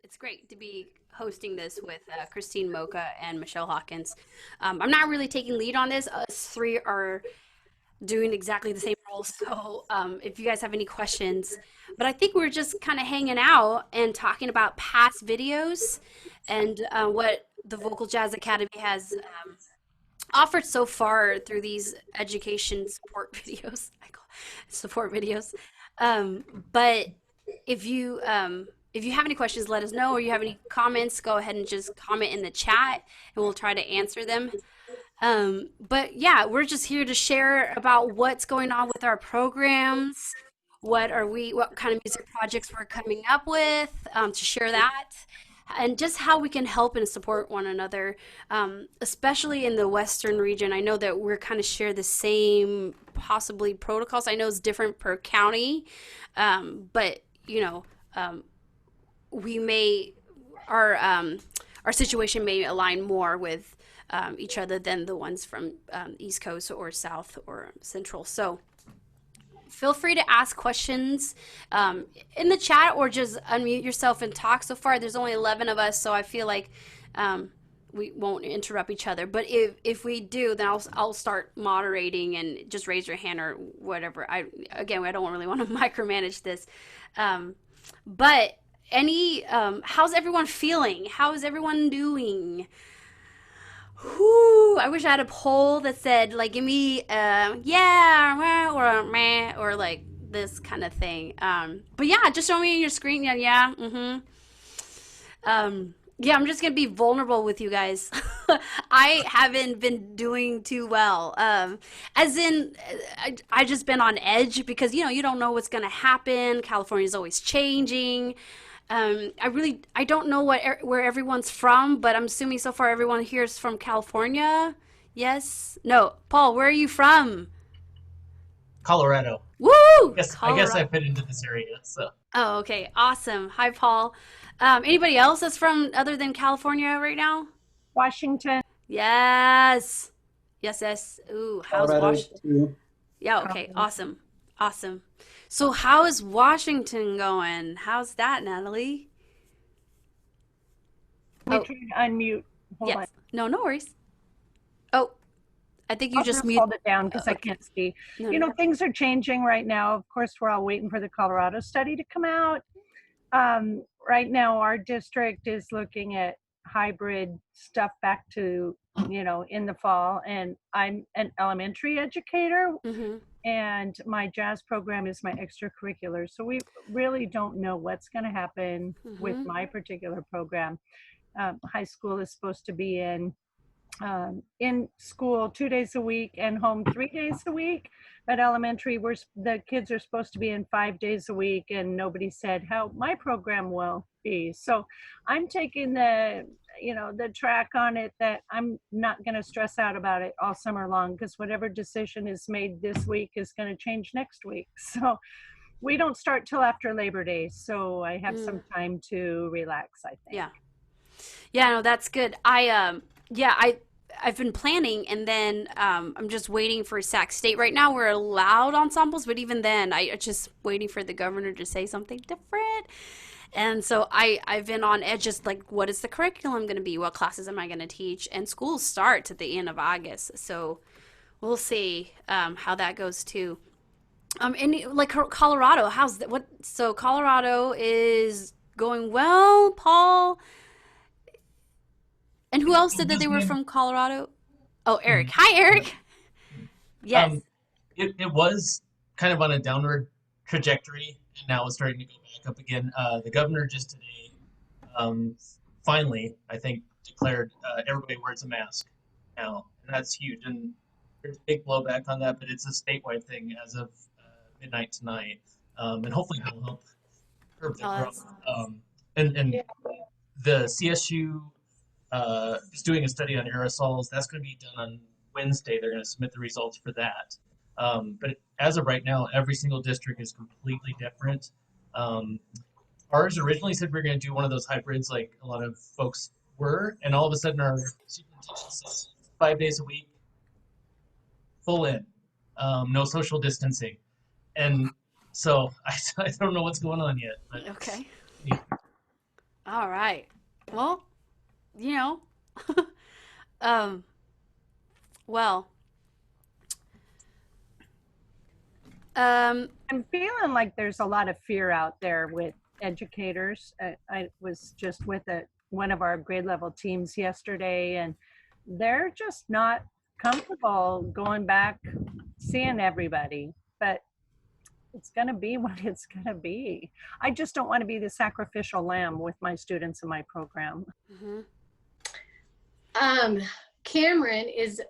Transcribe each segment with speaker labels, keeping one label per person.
Speaker 1: It's great to be hosting this with Christine Mocha and Michelle Hawkins. I'm not really taking lead on this. Us three are doing exactly the same role. So if you guys have any questions, but I think we're just kind of hanging out and talking about past videos and what the Vocal Jazz Academy has offered so far through these education support videos. I call support videos. But if you if you have any questions, let us know, or you have any comments, go ahead and just comment in the chat, and we'll try to answer them. But yeah, we're just here to share about what's going on with our programs. What kind of music projects we're coming up with, to share that, and just how we can help and support one another, especially in the Western region. I know that we're kind of share the same possibly protocols. I know it's different per county, but um, we may our situation may align more with each other than the ones from East Coast or South or Central. So feel free to ask questions in the chat or just unmute yourself and talk. So far, there's only 11 of us, so I feel like um, we won't interrupt each other. But if we do, then I'll start moderating and just raise your hand or whatever. I don't really want to micromanage this. But how's everyone feeling? How is everyone doing? Whoo, I wish I had a poll that said like give me yeah meh, or meh or like this kind of thing. But yeah, just show me on your screen. Yeah, yeah. Yeah, I'm just gonna be vulnerable with you guys. I haven't been doing too well. As in, I just been on edge because you don't know what's gonna happen. California's always changing. I don't know where everyone's from, but I'm assuming so far everyone here is from California. Yes? No, Paul, where are you from?
Speaker 2: Colorado.
Speaker 1: Woo!
Speaker 2: I guess I
Speaker 1: Colorado.
Speaker 2: fit into this area. So
Speaker 1: Oh, okay, awesome. Hi, Paul. Anybody else that's from other than California right now?
Speaker 3: Washington,
Speaker 1: Yes. Yes, yes. Ooh, how's
Speaker 4: Colorado
Speaker 1: Washington?
Speaker 4: too.
Speaker 1: Yeah, okay,
Speaker 3: Colorado.
Speaker 1: awesome. Awesome. So how is Washington going? How's that, Natalie?
Speaker 3: Let me
Speaker 1: Oh,
Speaker 3: try to unmute. Hold on.
Speaker 1: yes. No, no worries. Oh, I think you
Speaker 3: I'll
Speaker 1: just
Speaker 3: just
Speaker 1: mute.
Speaker 3: hold it down because I
Speaker 1: Okay.
Speaker 3: can't see.
Speaker 1: No, no.
Speaker 3: Things are changing right now. Of course, we're all waiting for the Colorado study to come out. Right now, our district is looking at hybrid stuff back to, in the fall. And I'm an elementary educator,
Speaker 1: Mm-hmm.
Speaker 3: and my jazz program is my extracurricular. So we really don't know what's going to happen with
Speaker 1: Mm-hmm.
Speaker 3: my particular program. High school is supposed to be in school 2 days a week and home 3 days a week. But elementary, the kids are supposed to be in 5 days a week, and nobody said how my program will be. So I'm taking the track on it that I'm not going to stress out about it all summer long, because whatever decision is made this week is going to change next week. So we don't start till after Labor Day, so I have
Speaker 1: Mm,
Speaker 3: some time to relax, I think.
Speaker 1: yeah. Yeah, no, that's good. Yeah, I've been planning, and then I'm just waiting for Sac State. Right now, we're allowed ensembles, but even then, I just waiting for the governor to say something different. And so I've been on edge, just like, what is the curriculum going to be? What classes am I going to teach? And school starts at the end of August, so we'll see how that goes too. And like Colorado, how's that? What? So Colorado is going well, Paul. And who else
Speaker 2: it
Speaker 1: said that they
Speaker 2: was
Speaker 1: were
Speaker 2: me.
Speaker 1: from Colorado? Oh, Eric.
Speaker 2: Mhm.
Speaker 1: Hi,
Speaker 2: Yeah.
Speaker 1: Eric. Yes.
Speaker 2: Um, it was kind of on a downward trajectory, and now it's starting to go back up again. The governor just today, um, finally, I think, declared everybody wears a mask now, and that's huge. And there's a big blowback on that, but it's a statewide thing as of midnight tonight, and hopefully that'll help curb the
Speaker 1: Oh,
Speaker 2: growth.
Speaker 1: that's
Speaker 2: And the CSU is doing a study on aerosols. That's going to be done on Wednesday. They're going to submit the results for that. But as of right now, every single district is completely different. Um, Ours originally said we are going to do one of those hybrids, like a lot of folks were, and all of a sudden our superintendent says 5 days a week, full in, no social distancing, and so I don't know what's going on yet, but
Speaker 1: okay.
Speaker 2: yeah.
Speaker 1: All right. Well, you know, um, well, um,
Speaker 3: I'm feeling like there's a lot of fear out there with educators. I was just with one of our grade level teams yesterday, and they're just not comfortable going back, seeing everybody. But it's going to be what it's going to be. I just don't want to be the sacrificial lamb with my students in my program.
Speaker 1: mhm.
Speaker 4: Um, Cameron is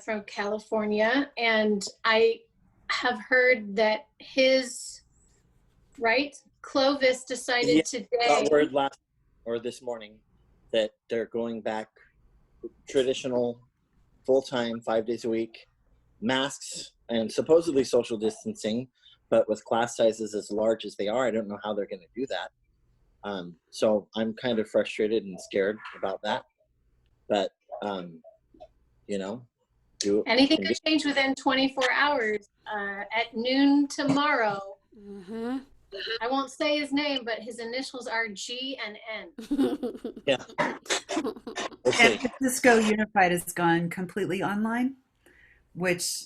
Speaker 4: from California, and I have heard that his, right, Clovis decided today.
Speaker 5: Got word last or this morning that they're going back traditional, full-time, 5 days a week, masks and supposedly social distancing, but with class sizes as large as they are, I don't know how they're going to do that. So I'm kind of frustrated and scared about that. But you know,
Speaker 4: Anything could change within 24 hours. At noon tomorrow,
Speaker 1: Mhm.
Speaker 4: I won't say his name, but his initials are G and N.
Speaker 5: Yeah.
Speaker 6: San Francisco Unified has gone completely online, which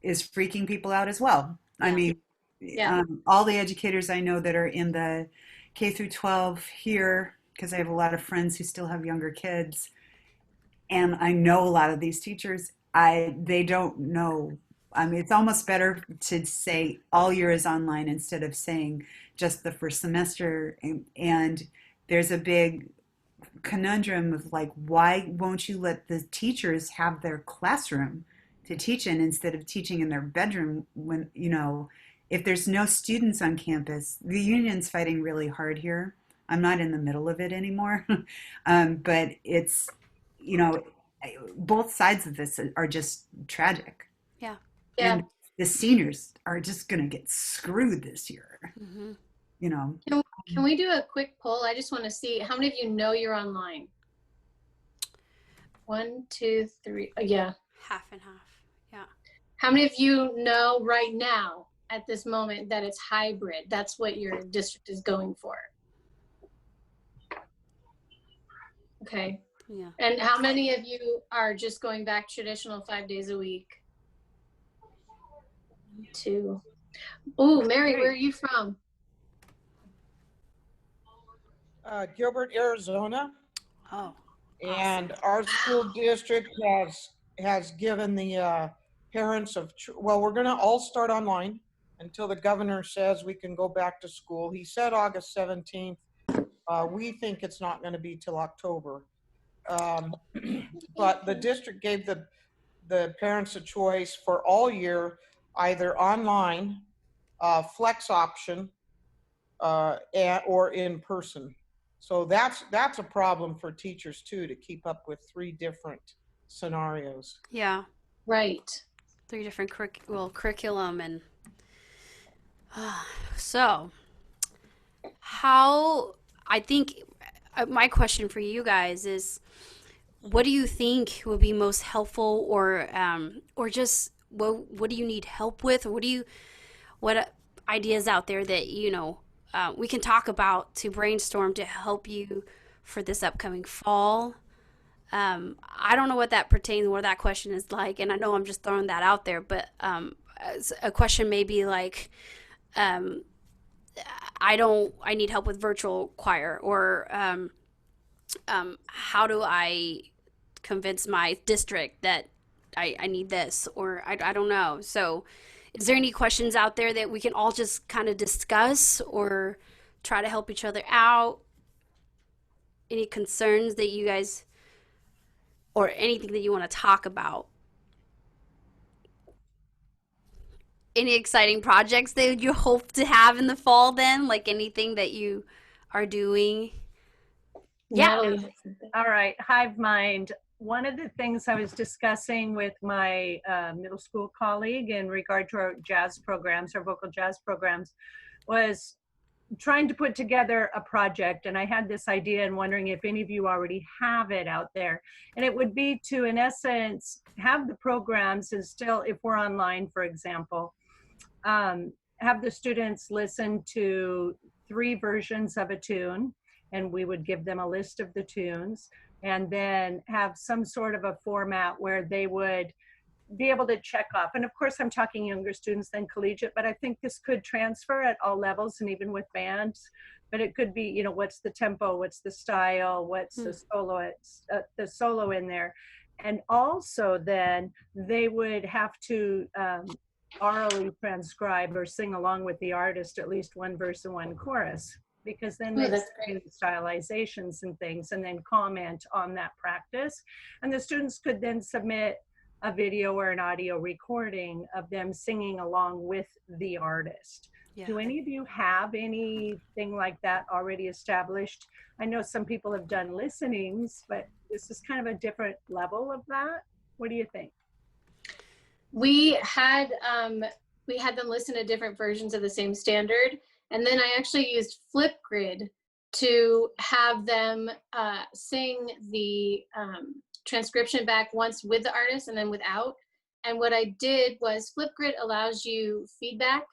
Speaker 6: is freaking people out as well. I mean,
Speaker 4: Yeah.
Speaker 6: all the educators I know that are in the K through 12 here, because I have a lot of friends who still have younger kids, and I know a lot of these teachers, they don't know. I mean, it's almost better to say all year is online instead of saying just the first semester. And there's a big conundrum of like, why won't you let the teachers have their classroom to teach in instead of teaching in their bedroom when, if there's no students on campus? The union's fighting really hard here. I'm not in the middle of it anymore. But it's, you know, both sides of this are just tragic.
Speaker 1: Yeah.
Speaker 4: Yeah.
Speaker 6: And the seniors are just going to get screwed this year.
Speaker 1: Mhm.
Speaker 4: Can we do a quick poll? I just want to see how many of you know you're online. 1, 2, 3. Yeah.
Speaker 1: Half and half. Yeah.
Speaker 4: How many of you know right now at this moment that it's hybrid? That's what your district is going for. Okay.
Speaker 1: Yeah.
Speaker 4: And how many of you are just going back traditional 5 days a week? 2. Oh, Mary, where are you from?
Speaker 7: Gilbert, Arizona,
Speaker 1: Oh.
Speaker 7: and our school district has given the parents of well, we're going to all start online until the governor says we can go back to school. He said August 17th. We think it's not going to be till October, but the district gave the parents a choice for all year, either online, flex option, or in person. So that's a problem for teachers too, to keep up with 3 different scenarios.
Speaker 1: Yeah.
Speaker 4: Right.
Speaker 1: 3 different curriculum and so how I think my question for you guys is, what do you think would be most helpful, or just what do you need help with, or what ideas out there that we can talk about to brainstorm to help you for this upcoming fall? I don't know what that pertains, what that question is like, and I know I'm just throwing that out there, but a question may be like, I need help with virtual choir, or how do I convince my district that I need this, or I don't know. So is there any questions out there that we can all just kind of discuss or try to help each other out? Any concerns that you guys, or anything that you want to talk about? Any exciting projects that you hope to have in the fall then? Like anything that you are doing? Yeah.
Speaker 4: Natalie.
Speaker 3: All right, hive mind. One of the things I was discussing with my middle school colleague in regard to our jazz programs, our vocal jazz programs, was trying to put together a project. And I had this idea and wondering if any of you already have it out there. And it would be to, in essence, have the programs and still, if we're online, for example, have the students listen to 3 versions of a tune, and we would give them a list of the tunes, and then have some sort of a format where they would be able to check off. And of course, I'm talking younger students than collegiate, but I think this could transfer at all levels and even with bands. But it could be, you know, what's the tempo, what's the style, what's the solo in there. And also then they would have to orally transcribe or sing along with the artist at least one verse and one chorus, because then they
Speaker 4: that's
Speaker 3: do
Speaker 4: great.
Speaker 3: stylizations and things and then comment on that practice. And the students could then submit a video or an audio recording of them singing along with the artist.
Speaker 1: Yeah.
Speaker 3: Do any of you have anything like that already established? I know some people have done listenings, but this is kind of a different level of that. What do you think?
Speaker 4: We had them listen to different versions of the same standard, and then I actually used Flipgrid to have them sing the transcription back once with the artist and then without. And what I did was Flipgrid allows you feedback.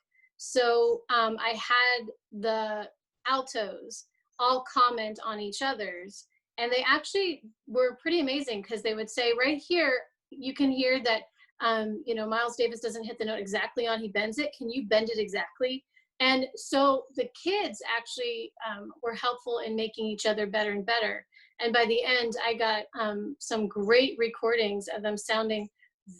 Speaker 4: So I had the altos all comment on each other's, and they actually were pretty amazing, because they would say, right here, you can hear that, you know, Miles Davis doesn't hit the note exactly on, he bends it. Can you bend it exactly? And so the kids actually were helpful in making each other better and better. And by the end, I got some great recordings of them sounding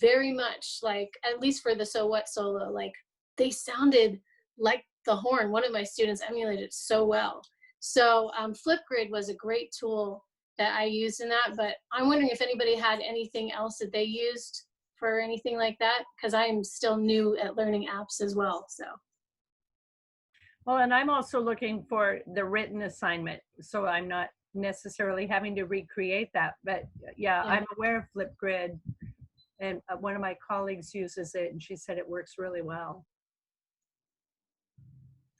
Speaker 4: very much like, at least for the So What solo, like they sounded like the horn. One of my students emulated it so well. So Flipgrid was a great tool that I used in that, but I'm wondering if anybody had anything else that they used for anything like that, because I'm still new at learning apps as well, so.
Speaker 3: Well, and I'm also looking for the written assignment, so I'm not necessarily having to recreate that. But yeah, I'm aware of Flipgrid, and one of my colleagues uses it, and she said it works really well.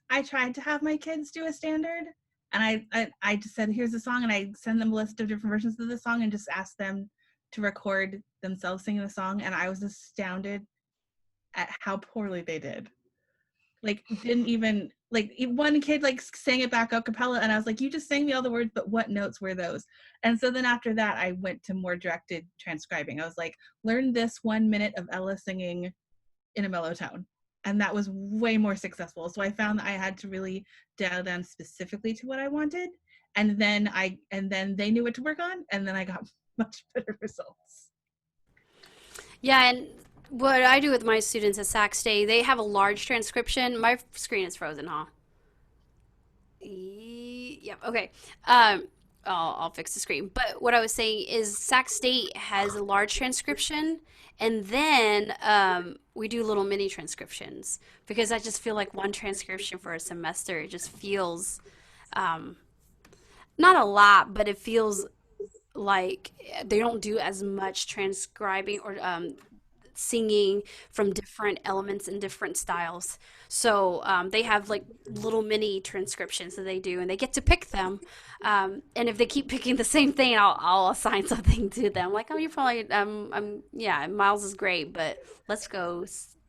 Speaker 8: I tried to have my kids do a standard, and I just said, here's the song, and I send them a list of different versions of the song and just asked them to record themselves singing the song, and I was astounded at how poorly they did. Like, didn't even, like, one kid like sang it back a cappella, and I was like, you just sang me all the words, but what notes were those? And so then after that, I went to more directed transcribing. I was like, learn this 1 minute of Ella singing in a mellow tone. And that was way more successful. So I found that I had to really dial down specifically to what I wanted. And then they knew what to work on, and then I got much better results.
Speaker 1: Yeah, and what I do with my students at Sac Day, they have a large transcription. My screen is frozen, huh? Yep. Okay. I'll fix the screen. But what I was saying is Sac State has a large transcription, and then we do little mini transcriptions, because I just feel like one transcription for a semester, it just feels not a lot, but it feels like they don't do as much transcribing or singing from different elements and different styles. So they have like little mini transcriptions that they do, and they get to pick them. And if they keep picking the same thing, I'll assign something to them. Like, oh, you're probably, yeah, Miles is great, but let's go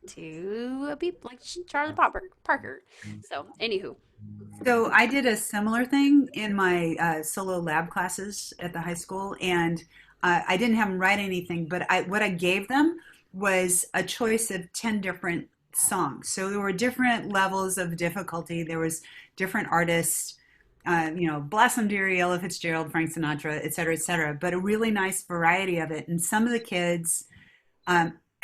Speaker 1: to a beep like Charlie Parker. So, anywho.
Speaker 6: So I did a similar thing in my solo lab classes at the high school, and I didn't have them write anything, but what I gave them was a choice of 10 different songs. So there were different levels of difficulty. There was different artists, Blossom Dearie, Ella Fitzgerald, Frank Sinatra, et cetera, but a really nice variety of it. And some of the kids,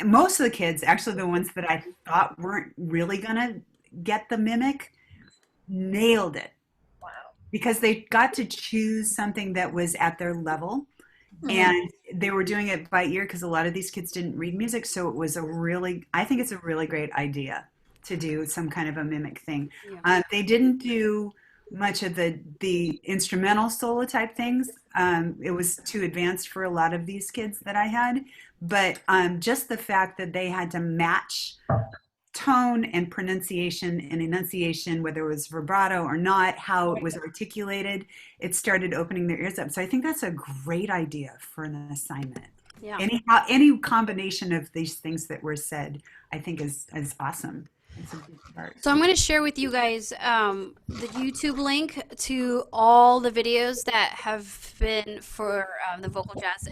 Speaker 6: most of the kids, actually the ones that I thought weren't really gonna get the mimic, nailed it.
Speaker 3: Wow.
Speaker 6: Because they got to choose something that was at their level. And they were doing it by ear, because a lot of these kids didn't read music. So it was I think it's a really great idea to do some kind of a mimic thing. Yeah. They didn't do much of the instrumental solo type things. It was too advanced for a lot of these kids that I had. But just the fact that they had to match tone and pronunciation and enunciation, whether it was vibrato or not, how it was articulated, it started opening their ears up. So I think that's a great idea for an assignment.
Speaker 1: Yeah.
Speaker 6: Any combination of these things that were said, I think is awesome. It's a big part.
Speaker 1: So I'm going to share with you guys the YouTube link to all the videos that have been for the vocal jazz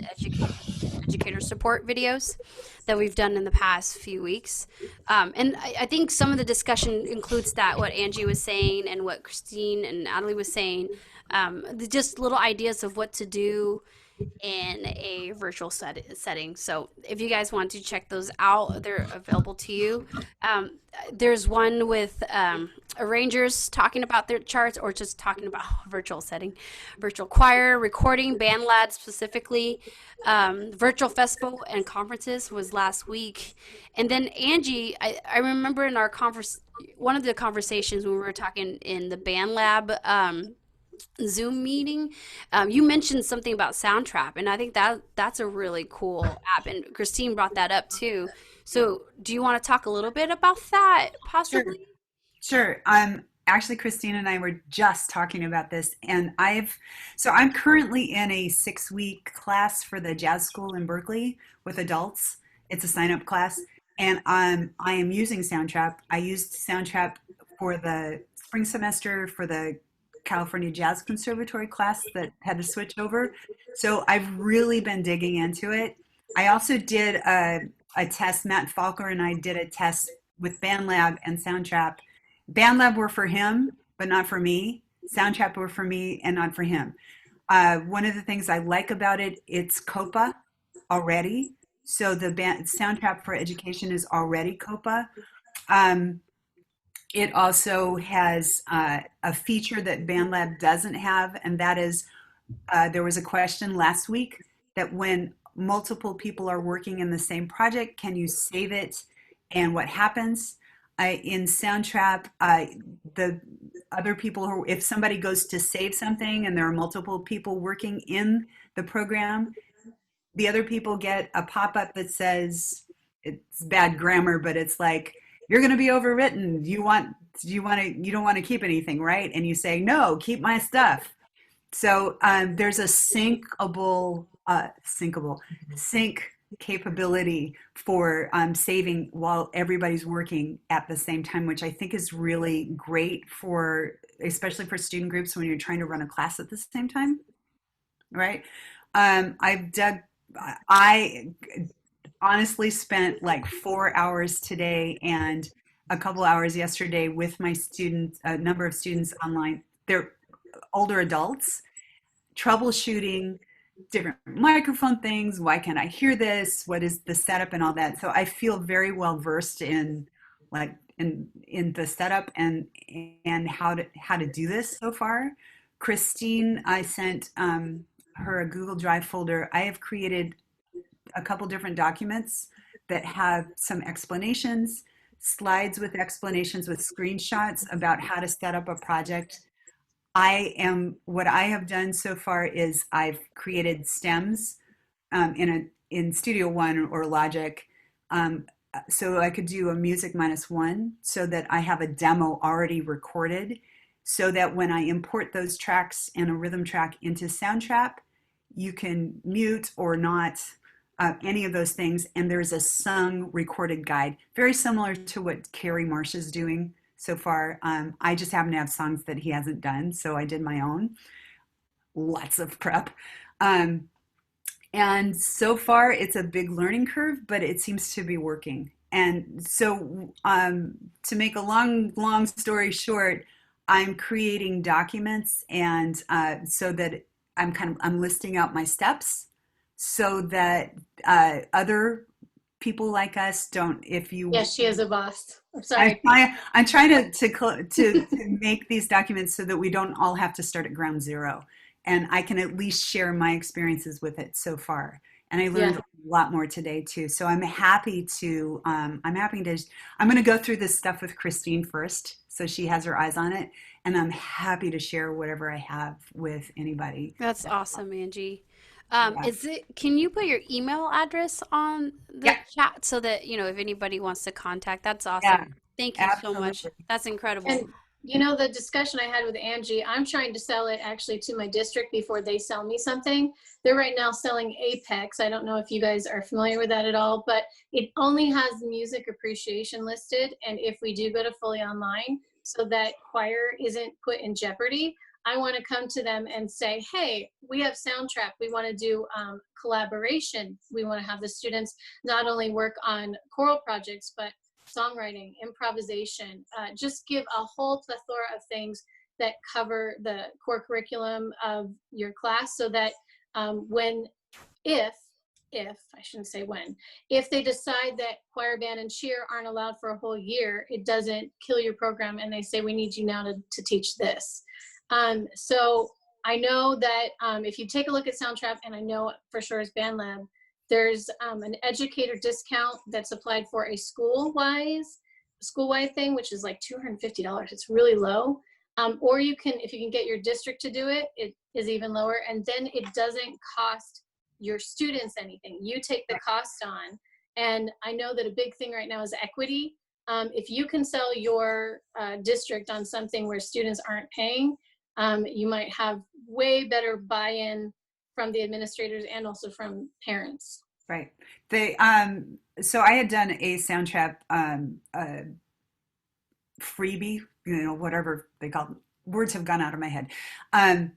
Speaker 1: educator support videos that we've done in the past few weeks. And I think some of the discussion includes that, what Angie was saying and what Christine and Natalie was saying, just little ideas of what to do in a virtual setting. So if you guys want to check those out, they're available to you. There's one with arrangers talking about their charts or just talking about virtual setting, virtual choir, recording, band lab specifically, virtual festival and conferences was last week. And then Angie, I remember in our one of the conversations when we were talking in the band lab, Zoom meeting, you mentioned something about Soundtrap, and I think that's a really cool app. And Christine brought that up too. So, do you want to talk a little bit about that, possibly?
Speaker 6: Sure. Actually, Christine and I were just talking about this, and I'm currently in a 6-week class for the jazz school in Berkeley with adults. It's a sign-up class, and I am using Soundtrap. I used Soundtrap for the spring semester for the California Jazz Conservatory class that had to switch over. So I've really been digging into it. I also did a test. Matt Falker and I did a test with BandLab and Soundtrap. BandLab were for him, but not for me. Soundtrap were for me and not for him. One of the things I like about it, it's COPA already. So the Soundtrap for Education is already COPA. It also has a feature that BandLab doesn't have, and that is there was a question last week that when multiple people are working in the same project, can you save it? And what happens? In Soundtrap, the other people, if somebody goes to save something and there are multiple people working in the program, the other people get a pop-up that says, it's bad grammar, but it's like, you're going to be overwritten. You don't want to keep anything, right? And you say, no, keep my stuff. So there's a sync capability for saving while everybody's working at the same time, which I think is really great especially for student groups when you're trying to run a class at the same time, right? I honestly spent like 4 hours today and a couple hours yesterday with my students, a number of students online. They're older adults, troubleshooting different microphone things. Why can't I hear this? What is the setup and all that? So I feel very well versed in the setup and how to do this so far. Christine, I sent her a Google Drive folder. I have created a couple different documents that have some explanations, slides with explanations with screenshots about how to set up a project. What I have done so far is I've created stems in Studio One or Logic, so I could do a music -1 so that I have a demo already recorded, so that when I import those tracks and a rhythm track into Soundtrap, you can mute or not any of those things, and there's a sung recorded guide, very similar to what Carrie Marsh is doing so far. I just happen to have songs that he hasn't done, so I did my own. Lots of prep. And so far, it's a big learning curve, but it seems to be working. And so to make a long story short, I'm creating documents, and so that I'm listing out my steps so that other people like us don't,
Speaker 4: Yes, she is a boss. I'm sorry.
Speaker 6: I'm trying to make these documents so that we don't all have to start at ground zero, and I can at least share my experiences with it so far. And I learned a lot more today too. So I'm happy to I'm going to go through this stuff with Christine first, so she has her eyes on it, and I'm happy to share whatever I have with anybody.
Speaker 1: That's awesome, Angie. Can you put your email address on the chat so that, if anybody wants to contact, that's awesome.
Speaker 6: Yeah,
Speaker 1: Thank you so much.
Speaker 6: absolutely.
Speaker 1: That's incredible.
Speaker 4: And You know, the discussion I had with Angie, I'm trying to sell it actually to my district before they sell me something. They're right now selling Apex. I don't know if you guys are familiar with that at all, but it only has music appreciation listed. And if we do go to fully online, so that choir isn't put in jeopardy, I want to come to them and say, hey, we have Soundtrap. We want to do collaboration. We want to have the students not only work on choral projects, but songwriting, improvisation, just give a whole plethora of things that cover the core curriculum of your class, so that if I shouldn't say when, if they decide that choir, band, and cheer aren't allowed for a whole year, it doesn't kill your program and they say, we need you now to teach this. So I know that if you take a look at Soundtrap, and I know for sure as BandLab, there's an educator discount that's applied for a school-wide thing, which is like $250. It's really low. Or you can, if you can get your district to do it, it is even lower. And then it doesn't cost your students anything. You take the cost on. And I know that a big thing right now is equity. If you can sell your district on something where students aren't paying, you might have way better buy-in from the administrators and also from parents.
Speaker 6: Right. They so I had done a Soundtrap freebie, whatever they call it. Words have gone out of my head.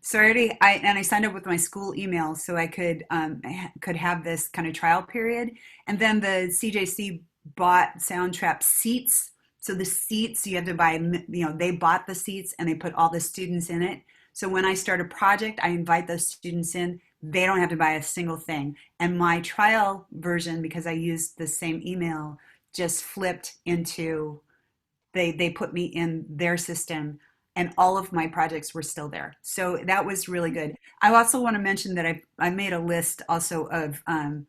Speaker 6: So I signed up with my school email so I could have this kind of trial period. And then the CJC bought Soundtrap seats. So the seats you had to buy, they bought the seats and they put all the students in it. So when I start a project, I invite those students in. They don't have to buy a single thing. And my trial version, because I used the same email, just flipped into, they put me in their system and all of my projects were still there. So that was really good. I also want to mention that I made a list also of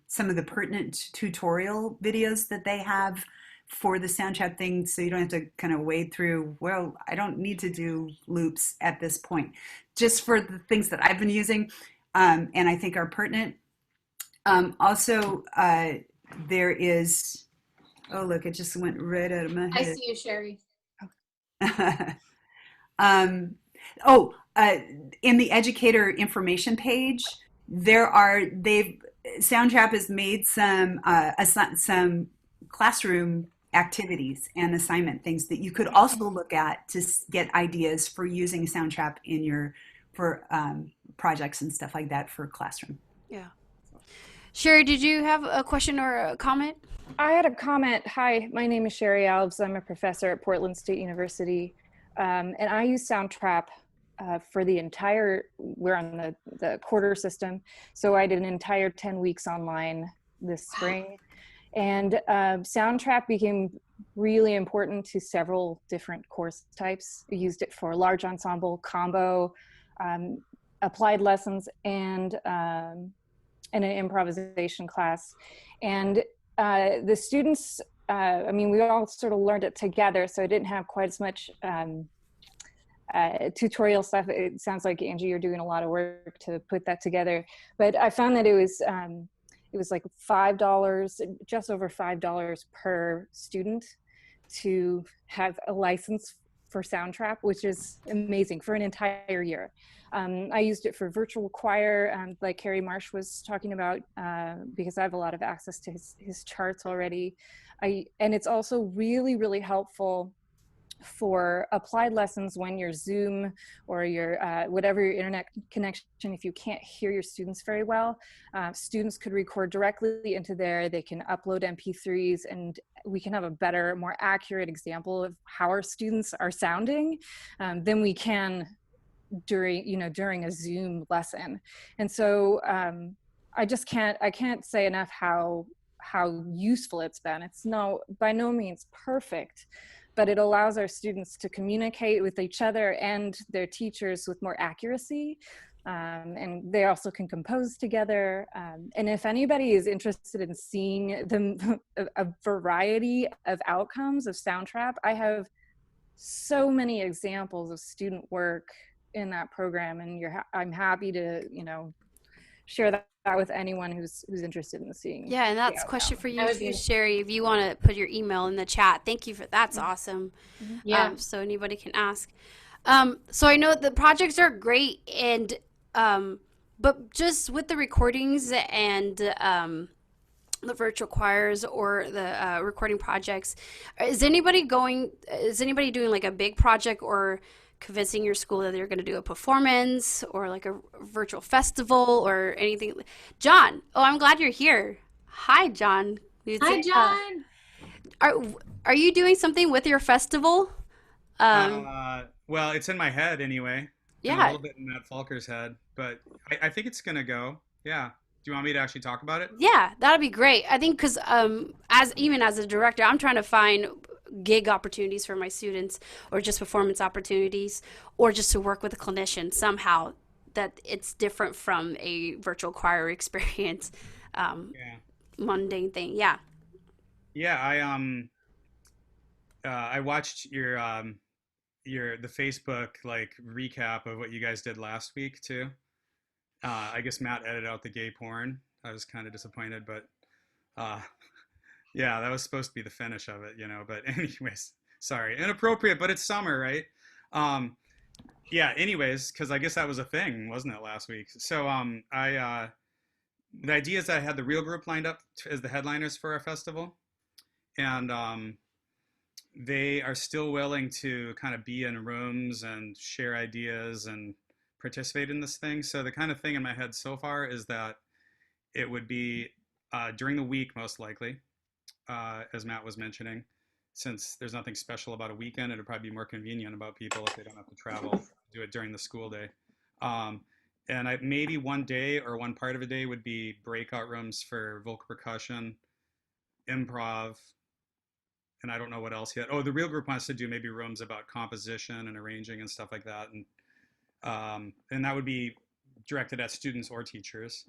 Speaker 6: some of the pertinent tutorial videos that they have for the Soundtrap thing, so you don't have to kind of wade through, well, I don't need to do loops at this point. Just for the things that I've been using and I think are pertinent. Also, there is, oh, look, it just went right out of my head.
Speaker 4: I see you, Sherry.
Speaker 6: In the educator information page, Soundtrap has made some classroom activities and assignment things that you could also look at to get ideas for using Soundtrap for projects and stuff like that for classroom.
Speaker 1: Yeah. Sherry, did you have a question or a comment?
Speaker 9: I had a comment. Hi, my name is Sherry Alves. I'm a professor at Portland State University. And I use Soundtrap for we're on the quarter system. So I did an entire 10 weeks online this spring. And Soundtrap became really important to several different course types. We used it for large ensemble, combo, applied lessons, and an improvisation class. And the students, we all sort of learned it together, so I didn't have quite as much tutorial stuff. It sounds like, Angie, you're doing a lot of work to put that together. But I found that it was like $5, just over $5 per student to have a license for Soundtrap, which is amazing for an entire year. I used it for virtual choir, like Carrie Marsh was talking about, because I have a lot of access to his charts already. And it's also really, really helpful for applied lessons when your Zoom or your whatever your internet connection, if you can't hear your students very well, students could record directly into there. They can upload MP3s, and we can have a better, more accurate example of how our students are sounding than we can during a Zoom lesson. And so I can't say enough how useful it's been. It's by no means perfect, but it allows our students to communicate with each other and their teachers with more accuracy. And they also can compose together. And if anybody is interested in seeing a variety of outcomes of Soundtrap, I have so many examples of student work in that program, and I'm happy to, share that with anyone who's interested in seeing
Speaker 1: Yeah, and
Speaker 9: the
Speaker 1: that's a question
Speaker 9: outcome.
Speaker 1: for you
Speaker 4: That would
Speaker 1: too,
Speaker 4: be,
Speaker 1: Sherry. If you want to put your email in the chat, thank you for that's awesome.
Speaker 4: yeah.
Speaker 1: So anybody can ask. So I know the projects are great, and but just with the recordings and the virtual choirs or the recording projects, is anybody doing like a big project or convincing your school that they're going to do a performance or like a virtual festival or anything? John, oh, I'm glad you're here. Hi, John.
Speaker 4: Hi, John.
Speaker 1: Are are you doing something with your festival? Um,
Speaker 10: Well, it's in my head anyway, and a
Speaker 1: yeah,
Speaker 10: little bit in Matt Falker's head, but I think it's gonna go. Yeah. Do you want me to actually talk about it?
Speaker 1: yeah, that'd be great. I think because as even as a director, I'm trying to find gig opportunities for my students, or just performance opportunities, or just to work with a clinician somehow that it's different from a virtual choir experience, um,
Speaker 10: Yeah.
Speaker 1: mundane thing. Yeah.
Speaker 10: Yeah, I watched your the Facebook like recap of what you guys did last week too. I guess Matt edited out the gay porn. I was kind of disappointed, but uh, yeah, that was supposed to be the finish of it, you know. But anyways, sorry, inappropriate, but it's summer, right? Um, yeah. Anyways, because I guess that was a thing, wasn't it, last week? So the idea is that I had the real group lined up as the headliners for our festival, and they are still willing to kind of be in rooms and share ideas and participate in this thing. So the kind of thing in my head so far is that it would be during the week, most likely, as Matt was mentioning, since there's nothing special about a weekend. It'd probably be more convenient about people if they don't have to travel, do it during the school day. Um, and maybe one day or one part of a day would be breakout rooms for vocal percussion, improv, and I don't know what else yet. Oh, the real group wants to do maybe rooms about composition and arranging and stuff like that, and that would be directed at students or teachers.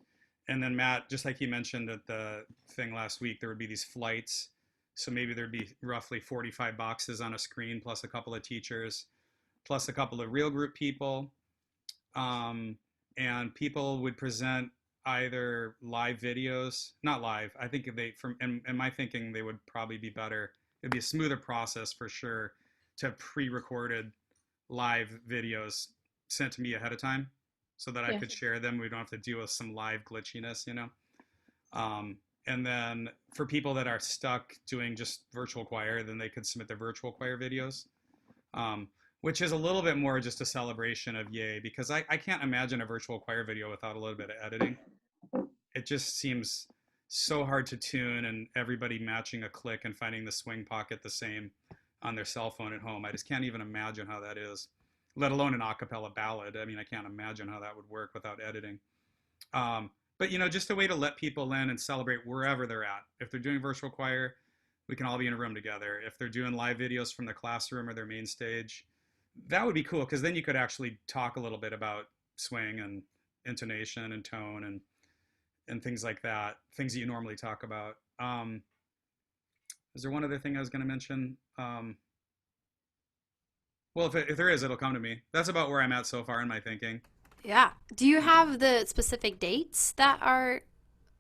Speaker 10: And then Matt, just like he mentioned at the thing last week, there would be these flights. So maybe there'd be roughly 45 boxes on a screen, plus a couple of teachers, plus a couple of real group people, and people would present either live videos, not live. I think if they, from in my thinking, they would probably be better. It'd be a smoother process for sure to have pre-recorded live videos sent to me ahead of time, so that I
Speaker 4: Yeah.
Speaker 10: could share them. We don't have to deal with some live glitchiness, you know. And then for people that are stuck doing just virtual choir, then they could submit their virtual choir videos, um, which is a little bit more just a celebration of yay, because I can't imagine a virtual choir video without a little bit of editing. It just seems so hard to tune and everybody matching a click and finding the swing pocket the same on their cell phone at home. I just can't even imagine how that is, let alone an a cappella ballad. I mean, I can't imagine how that would work without editing. But you know, just a way to let people in and celebrate wherever they're at. If they're doing virtual choir, we can all be in a room together. If they're doing live videos from the classroom or their main stage, that would be cool, because then you could actually talk a little bit about swing and intonation and tone and things like that, things that you normally talk about. Is there one other thing I was going to mention? Well, if there is, it'll come to me. That's about where I'm at so far in my thinking.
Speaker 1: Yeah. Do you have the specific dates that are?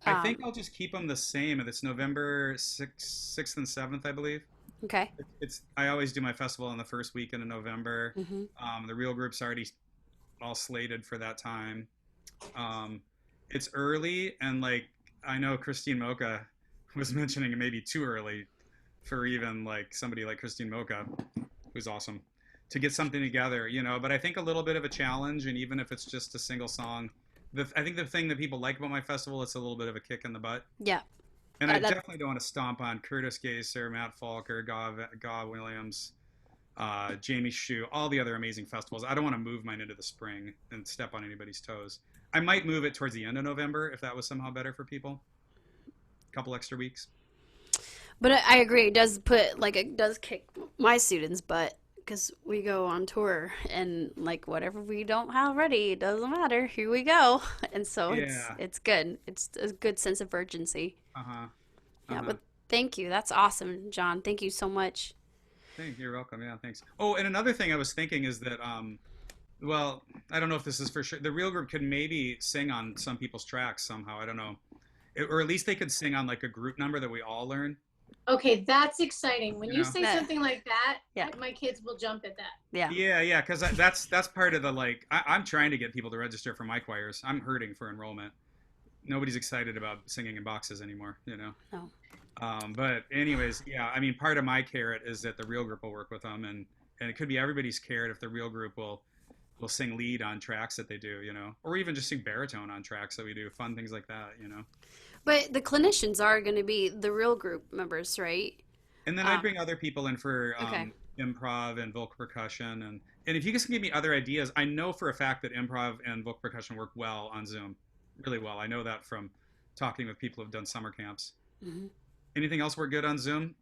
Speaker 10: I think I'll just keep them the same. And it's November 6th and 7th, I believe.
Speaker 1: Okay.
Speaker 10: It's I always do my festival on the first weekend of November.
Speaker 1: Mm-hmm.
Speaker 10: The real group's already all slated for that time. Um, it's early, and like I know Christine Mocha was mentioning it may be too early for even like somebody like Christine Mocha, who's awesome, to get something together, you know. But I think a little bit of a challenge, and even if it's just a single song, I think the thing that people like about my festival, it's a little bit of a kick in the butt.
Speaker 1: Yeah.
Speaker 10: And I
Speaker 1: That
Speaker 10: definitely don't want to stomp on Curtis Gaser, Matt Falker, Gaw Williams, Jamie Shu, all the other amazing festivals. I don't want to move mine into the spring and step on anybody's toes. I might move it towards the end of November if that was somehow better for people. A couple extra weeks.
Speaker 1: But I agree. It does put like it does kick my students' butt because we go on tour and like whatever we don't have ready, it doesn't matter. Here we go, and so
Speaker 10: Yeah.
Speaker 1: it's good. It's a good sense of urgency.
Speaker 10: Uh-huh.
Speaker 1: Yeah.
Speaker 10: Uh-huh.
Speaker 1: But thank you. That's awesome, John. Thank you so much.
Speaker 10: You're welcome. Yeah, thanks. Oh, and another thing I was thinking is that Well, I don't know if this is for sure. The real group could maybe sing on some people's tracks somehow. I don't know. Or at least they could sing on like a group number that we all learn.
Speaker 4: Okay, that's exciting. When
Speaker 10: You
Speaker 4: you
Speaker 10: know?
Speaker 4: say something like that,
Speaker 1: Yeah.
Speaker 4: my kids will jump at that.
Speaker 1: Yeah.
Speaker 10: Yeah, because that's part of the like. I'm trying to get people to register for my choirs. I'm hurting for enrollment. Nobody's excited about singing in boxes anymore.
Speaker 1: No.
Speaker 10: But anyways, yeah. I mean, part of my carrot is that the real group will work with them, and it could be everybody's carrot if the real group will sing lead on tracks that they do, or even just sing baritone on tracks that we do, fun things like that.
Speaker 1: But the clinicians are going to be the real group members, right?
Speaker 10: And then I'd bring other people in for
Speaker 1: Okay.
Speaker 10: improv and vocal percussion, and if you guys can give me other ideas, I know for a fact that improv and vocal percussion work well on Zoom, really well. I know that from talking with people who've done summer camps.
Speaker 1: Hmm.
Speaker 10: Anything else work good on Zoom?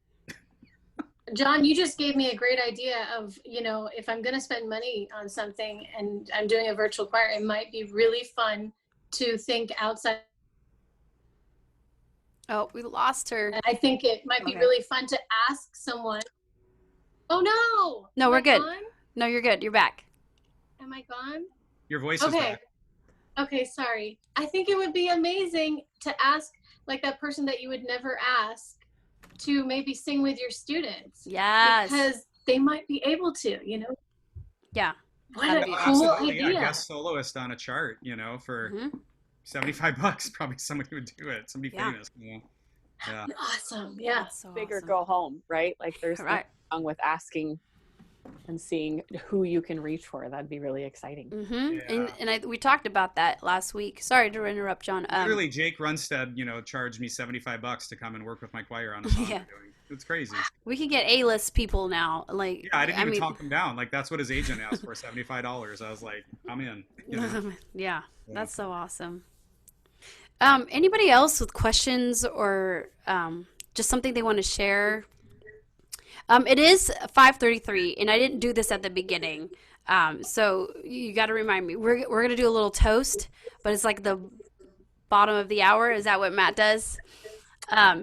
Speaker 4: John, you just gave me a great idea of, if I'm going to spend money on something and I'm doing a virtual choir, it might be really fun to think outside.
Speaker 1: Oh, we lost her.
Speaker 4: And I think it might be
Speaker 1: Okay.
Speaker 4: really fun to ask someone. Oh no!
Speaker 1: No,
Speaker 4: Am
Speaker 1: we're
Speaker 4: I
Speaker 1: good.
Speaker 4: gone?
Speaker 1: No, you're good. You're back.
Speaker 4: Am I gone?
Speaker 10: Your voice is
Speaker 4: Okay.
Speaker 10: back.
Speaker 4: Okay, sorry. I think it would be amazing to ask like that person that you would never ask to maybe sing with your students.
Speaker 1: Yes.
Speaker 4: Because they might be able to,
Speaker 1: Yeah.
Speaker 4: What
Speaker 1: That'd
Speaker 4: a
Speaker 1: be
Speaker 4: cool
Speaker 10: Absolutely, yeah.
Speaker 4: idea.
Speaker 10: Guest soloist on a chart, for
Speaker 1: Mhm.
Speaker 10: $75, probably somebody would do it. Somebody
Speaker 1: Yeah.
Speaker 10: famous. Yeah.
Speaker 4: Awesome. Yeah.
Speaker 1: That's so
Speaker 11: Big or
Speaker 1: awesome.
Speaker 11: go home, right? Like there's nothing
Speaker 1: Right.
Speaker 11: wrong with asking and seeing who you can reach for. That'd be really exciting.
Speaker 1: Mm-hmm.
Speaker 10: Yeah.
Speaker 1: And we talked about that last week. Sorry to interrupt, John.
Speaker 10: Literally, Jake Runstead, charged me $75 to come and work with my choir on a song
Speaker 1: Yeah.
Speaker 10: we're doing. It's crazy.
Speaker 1: We could get A-list people now. Like,
Speaker 10: Yeah, I didn't even
Speaker 1: mean,
Speaker 10: talk him down. Like that's what his agent asked for, $75. I was like, I'm in.
Speaker 1: Yeah, that's so awesome. Anybody else with questions or just something they want to share? It is 5:33, and I didn't do this at the beginning. So you got to remind me. We're gonna do a little toast, but it's like the bottom of the hour. Is that what Matt does?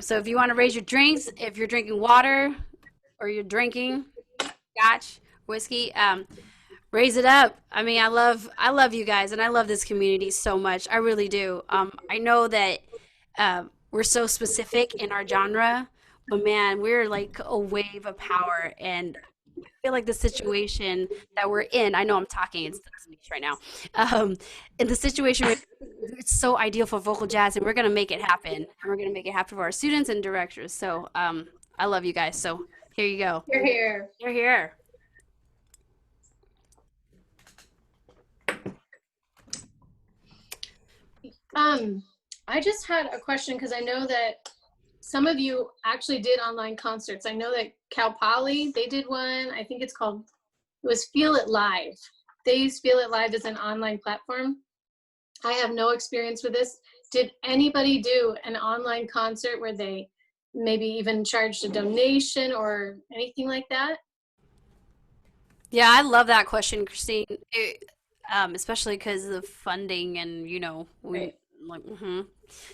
Speaker 1: So if you want to raise your drinks, if you're drinking water or you're drinking scotch, whiskey, raise it up. I mean, I love you guys, and I love this community so much. I really do. I know that we're so specific in our genre, but man, we're like a wave of power, and I feel like the situation that we're in, I know I'm talking in speech right now, in the situation it's so ideal for vocal jazz, and we're going to make it happen. And we're going to make it happen for our students and directors. So I love you guys. So here you go.
Speaker 4: You're here.
Speaker 1: You're here.
Speaker 4: I just had a question because I know that some of you actually did online concerts. I know that Cal Poly, they did one. I think it was Feel It Live. They use Feel It Live as an online platform. I have no experience with this. Did anybody do an online concert where they maybe even charged a donation or anything like that?
Speaker 1: Yeah, I love that question, Christine. Especially because of funding and,
Speaker 4: Right.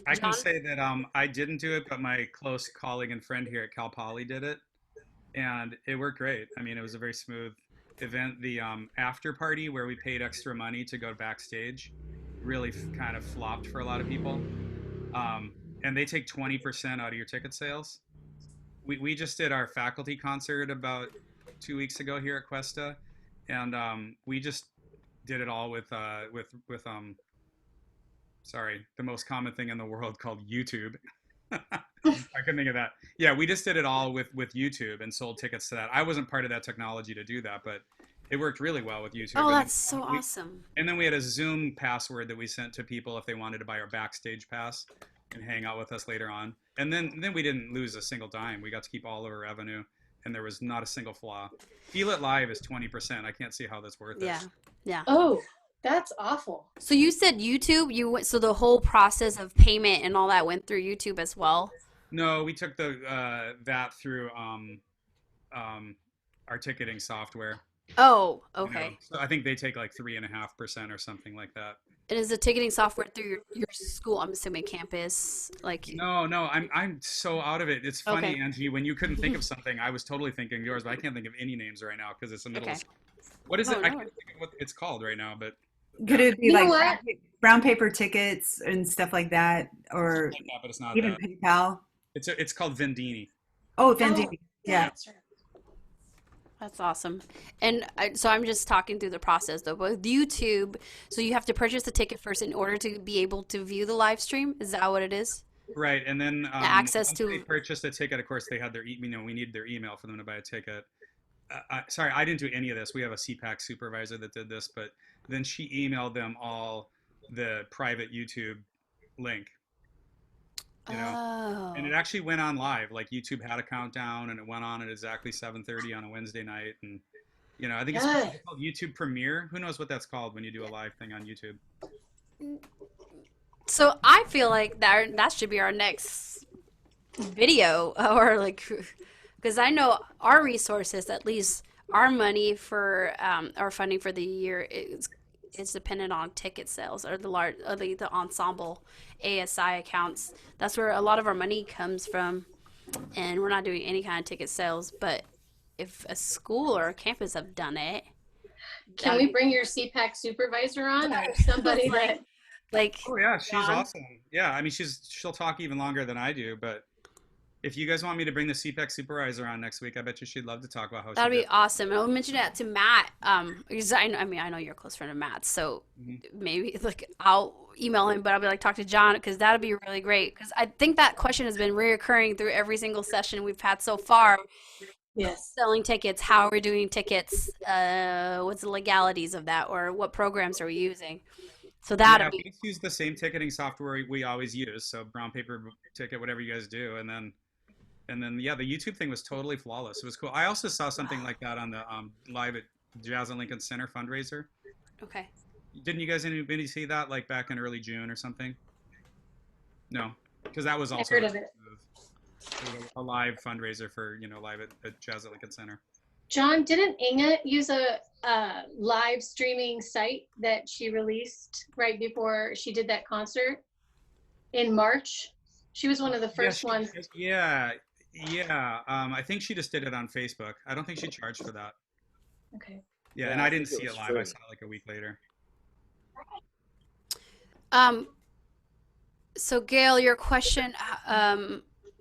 Speaker 10: I
Speaker 1: John?
Speaker 10: can say that I didn't do it, but my close colleague and friend here at Cal Poly did it, and it worked great. I mean, it was a very smooth event. The after party where we paid extra money to go backstage really kind of flopped for a lot of people, and they take 20% out of your ticket sales. We just did our faculty concert about 2 weeks ago here at Cuesta, and we just did it all with sorry, the most common thing in the world called YouTube. I couldn't think of that. Yeah, we just did it all with YouTube and sold tickets to that. I wasn't part of that technology to do that, but it worked really well with YouTube.
Speaker 1: Oh,
Speaker 10: And
Speaker 1: that's so awesome.
Speaker 10: And then we had a Zoom password that we sent to people if they wanted to buy our backstage pass and hang out with us later on. And then we didn't lose a single dime. We got to keep all of our revenue, and there was not a single flaw. Feel It Live is 20%. I can't see how that's worth it.
Speaker 1: Yeah.
Speaker 4: Oh, that's awful.
Speaker 1: So you said YouTube, so the whole process of payment and all that went through YouTube as well?
Speaker 10: No, we took that through our ticketing software.
Speaker 1: Oh,
Speaker 10: you know.
Speaker 1: okay.
Speaker 10: So I think they take like 3.5% or something like that.
Speaker 1: And is the ticketing software through your school, I'm assuming campus?
Speaker 10: No, I'm so out of it. It's funny,
Speaker 1: Okay.
Speaker 10: Angie, when you couldn't think of something, I was totally thinking yours, but I can't think of any names right now because it's the middle of What is it?
Speaker 1: Oh
Speaker 10: I
Speaker 1: no.
Speaker 10: can't think of what it's called right now, but
Speaker 6: Could
Speaker 10: yeah,
Speaker 6: it be
Speaker 4: You know
Speaker 6: like
Speaker 4: what?
Speaker 6: brown paper tickets and stuff like that,
Speaker 10: something
Speaker 6: or
Speaker 10: like that, but it's not
Speaker 6: even
Speaker 10: that.
Speaker 6: PayPal?
Speaker 10: It's called Vendini.
Speaker 6: Oh,
Speaker 4: Oh,
Speaker 6: Vending. Yeah.
Speaker 10: Yeah.
Speaker 4: that's right.
Speaker 1: That's awesome. And so I'm just talking through the process though. But with YouTube, so you have to purchase the ticket first in order to be able to view the live stream. Is that what it is?
Speaker 10: Right, and then
Speaker 1: Access
Speaker 10: once they
Speaker 1: to.
Speaker 10: purchased a ticket, of course, they had their, we need their email for them to buy a ticket. Sorry, I didn't do any of this. We have a CPAC supervisor that did this, but then she emailed them all the private YouTube link, you know, and it
Speaker 1: Oh.
Speaker 10: actually went on live. Like YouTube had a countdown, and it went on at exactly 7:30 on a Wednesday night, and I think it's
Speaker 4: Good.
Speaker 10: called YouTube Premiere. Who knows what that's called when you do a live thing on YouTube?
Speaker 1: So I feel like that should be our next video or like because I know our resources, at least our money for our funding for the year is dependent on ticket sales or the large or the ensemble ASI accounts. That's where a lot of our money comes from, and we're not doing any kind of ticket sales. But if a school or a campus have done it,
Speaker 4: Can
Speaker 1: that'd
Speaker 4: we
Speaker 1: be
Speaker 4: bring your CPAC supervisor on or somebody that?
Speaker 1: like
Speaker 10: Oh yeah, she's
Speaker 4: John?
Speaker 10: awesome. Yeah, I mean she'll talk even longer than I do, but if you guys want me to bring the CPAC supervisor on next week, I bet you she'd love to talk about how she
Speaker 1: that'd be
Speaker 10: did.
Speaker 1: awesome. And I'll mention that to Matt. Because I mean, I know you're a close friend of Matt, so
Speaker 10: Mhm.
Speaker 1: maybe like I'll email him, but I'll be like, talk to John because that'd be really great. Because I think that question has been reoccurring through every single session we've had so far.
Speaker 4: Yes.
Speaker 1: Selling tickets, how are we doing tickets? What's the legalities of that, or what programs are we using? So that'd
Speaker 10: Yeah, we
Speaker 1: be
Speaker 10: just use the same ticketing software we always use, so brown paper ticket, whatever you guys do, and then yeah, the YouTube thing was totally flawless. It was cool. I also saw something like that on the live at Jazz at Lincoln Center fundraiser.
Speaker 1: okay.
Speaker 10: Didn't you guys anybody see that like back in early June or something? No, because that was
Speaker 4: I
Speaker 10: also
Speaker 4: heard of it.
Speaker 10: a live fundraiser for live at Jazz at Lincoln Center.
Speaker 4: John, didn't Inga use a live streaming site that she released right before she did that concert in March? She was one of the
Speaker 10: Yeah,
Speaker 4: first ones.
Speaker 10: yeah. I think she just did it on Facebook. I don't think she charged for that.
Speaker 4: Okay.
Speaker 10: Yeah,
Speaker 5: Yeah,
Speaker 10: and
Speaker 5: I
Speaker 10: I didn't
Speaker 5: think it
Speaker 10: see it
Speaker 5: was
Speaker 10: live. I
Speaker 5: free.
Speaker 10: saw it like a week later.
Speaker 1: Um. So Gail, your question.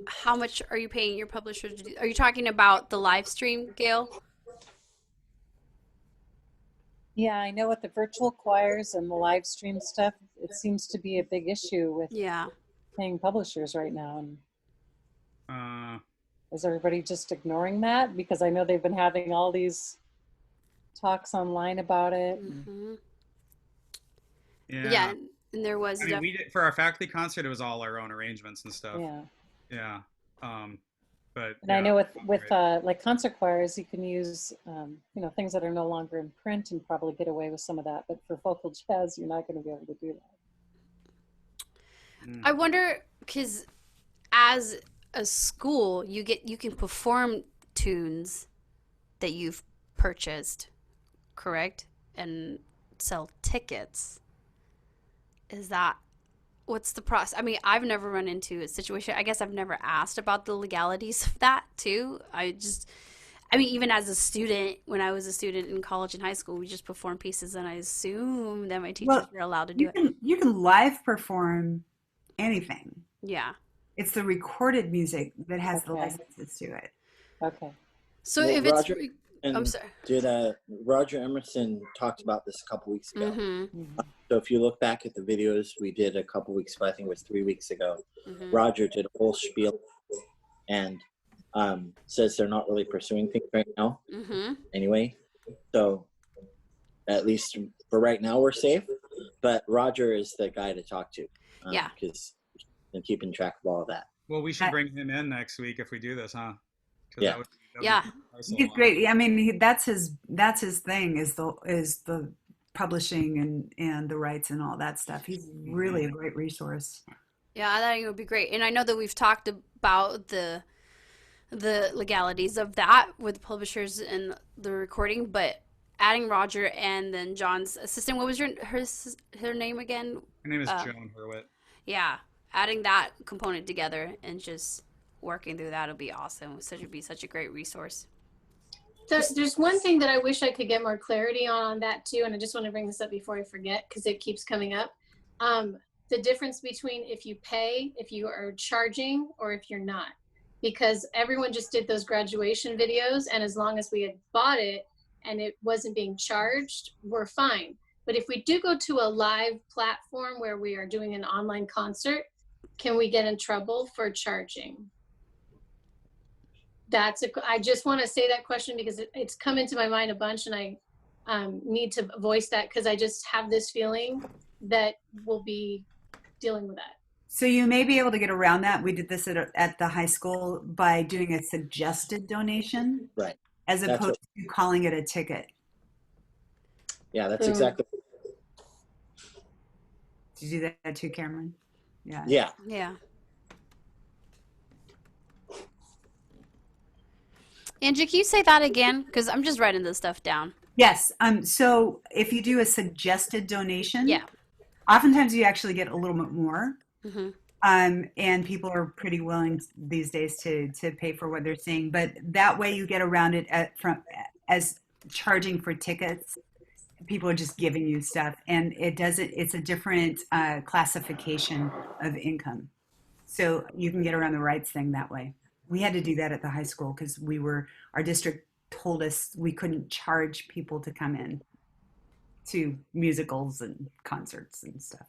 Speaker 1: How much are you paying your publisher to do? Are you talking about the live stream, Gail?
Speaker 12: Yeah, I know with the virtual choirs and the live stream stuff, it seems to be a big issue with
Speaker 1: Yeah.
Speaker 12: paying publishers right now. And
Speaker 10: Uh,
Speaker 12: is everybody just ignoring that? Because I know they've been having all these talks online about it.
Speaker 1: Hmm.
Speaker 10: yeah.
Speaker 1: Yeah, and there was
Speaker 10: I mean, we did for our faculty concert. It was all our own arrangements and stuff.
Speaker 12: Yeah.
Speaker 10: Yeah. But
Speaker 12: And I
Speaker 10: yeah,
Speaker 12: know with
Speaker 10: great.
Speaker 12: like concert choirs, you can use things that are no longer in print and probably get away with some of that. But for vocal jazz, you're not going to be able to do that.
Speaker 1: I wonder because as a school, you can perform tunes that you've purchased, correct, and sell tickets. Is that what's the process? I mean, I've never run into a situation. I guess I've never asked about the legalities of that too. I mean, even as a student, when I was a student in college and high school, we just performed pieces, and I assume that my teachers
Speaker 6: Well,
Speaker 1: were allowed to do it.
Speaker 6: you can live perform anything.
Speaker 1: Yeah.
Speaker 6: It's the recorded music that has the
Speaker 12: Okay.
Speaker 6: licenses to it.
Speaker 12: Okay.
Speaker 1: So
Speaker 5: Well,
Speaker 1: if it's,
Speaker 5: Roger
Speaker 1: I'm
Speaker 5: and
Speaker 1: sorry.
Speaker 5: Roger Emerson talked about this a couple weeks ago.
Speaker 1: Mm-hmm.
Speaker 5: So if you look back at the videos we did a couple weeks ago, I think it was 3 weeks ago,
Speaker 1: Mm-hmm.
Speaker 5: Roger did a whole spiel and says they're not really pursuing things right now
Speaker 1: Mm-hmm.
Speaker 5: anyway. So at least for right now, we're safe. But Roger is the guy to talk to.
Speaker 1: Yeah.
Speaker 5: Because he's been keeping track of all of that.
Speaker 10: Well, we should bring him in next week if we do this, huh? 'Cause
Speaker 5: Yeah.
Speaker 10: that would
Speaker 1: Yeah.
Speaker 10: parcel
Speaker 6: He's
Speaker 10: on.
Speaker 6: great. I mean, that's his thing is the publishing and the rights and all that stuff. He's really a great resource.
Speaker 1: Yeah, I think it would be great. And I know that we've talked about the legalities of that with publishers and the recording, but adding Roger and then John's assistant, what was her name again?
Speaker 10: Her name is Joan Hurwitz.
Speaker 1: Yeah, adding that component together and just working through that would be awesome. It'd be such a great resource.
Speaker 4: There's one thing that I wish I could get more clarity on that too, and I just want to bring this up before I forget because it keeps coming up. The difference between if you pay, if you are charging, or if you're not. Because everyone just did those graduation videos, and as long as we had bought it and it wasn't being charged, we're fine. But if we do go to a live platform where we are doing an online concert, can we get in trouble for charging? I just want to say that question because it's come into my mind a bunch, and I need to voice that because I just have this feeling that we'll be dealing with that.
Speaker 6: So you may be able to get around that. We did this at the high school by doing a suggested donation,
Speaker 5: Right.
Speaker 6: as
Speaker 5: That's
Speaker 6: opposed to calling it a ticket.
Speaker 5: Yeah, that's exactly.
Speaker 6: Did you do that too, Cameron? Yeah.
Speaker 5: Yeah.
Speaker 1: Yeah. Angie, can you say that again? Because I'm just writing this stuff down.
Speaker 6: Yes. So if you do a suggested donation,
Speaker 1: Yeah.
Speaker 6: oftentimes you actually get a little bit more.
Speaker 1: Mm-hmm.
Speaker 6: And people are pretty willing these days to pay for what they're seeing. But that way you get around it as charging for tickets. People are just giving you stuff, and it's a different classification of income. So you can get around the rights thing that way. We had to do that at the high school because our district told us we couldn't charge people to come in to musicals and concerts and stuff.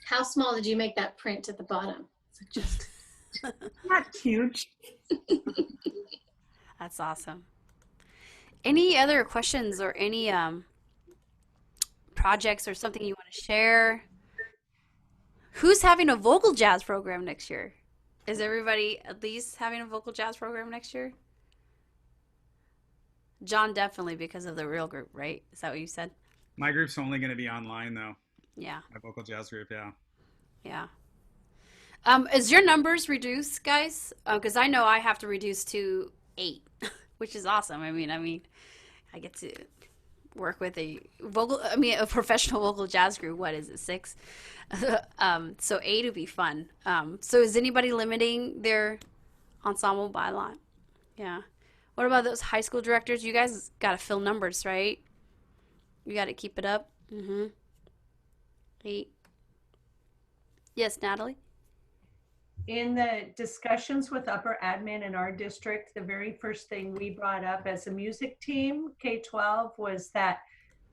Speaker 4: How small did you make that print at the bottom? Just
Speaker 6: not huge.
Speaker 1: That's awesome. Any other questions or any projects or something you want to share? Who's having a vocal jazz program next year? Is everybody at least having a vocal jazz program next year? John, definitely because of the real group, right? Is that what you said?
Speaker 10: My group's only going to be online though.
Speaker 1: Yeah.
Speaker 10: My vocal jazz group, yeah.
Speaker 1: Yeah. Is your numbers reduced, guys? Because I know I have to reduce to 8, which is awesome. I mean, I get to work with a professional vocal jazz group. What is it, 6? So 8 would be fun. So is anybody limiting their ensemble by lot? Yeah. What about those high school directors? You guys got to fill numbers, right? You got to keep it up. 8. Yes, Natalie?
Speaker 3: In the discussions with upper admin in our district, the very first thing we brought up as a music team, K-12, was that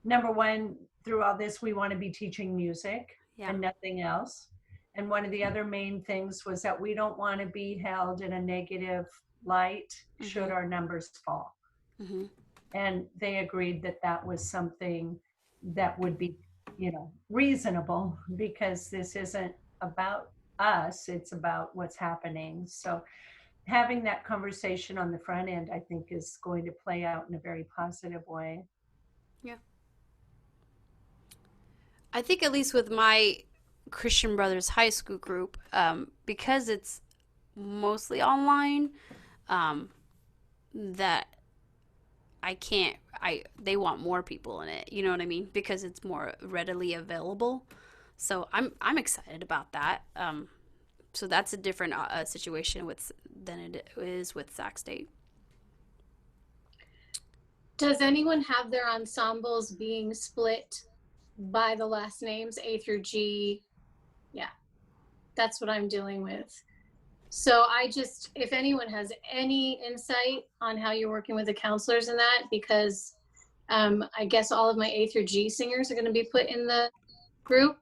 Speaker 3: number one, through all this, we want to be teaching music and nothing else. And one of the other main things was that we don't want to be held in a negative light should our numbers fall. And they agreed that that was something that would be, reasonable, because this isn't about us, it's about what's happening. So having that conversation on the front end, I think, is going to play out in a very positive way.
Speaker 1: Yeah. I think at least with my Christian Brothers high school group, because it's mostly online, that they want more people in it, you know what I mean? Because it's more readily available. So I'm excited about that. So that's a different situation than it is with Sac State.
Speaker 4: Does anyone have their ensembles being split by the last names, A through G? Yeah, that's what I'm dealing with. So if anyone has any insight on how you're working with the counselors in that, because I guess all of my A through G singers are going to be put in the group,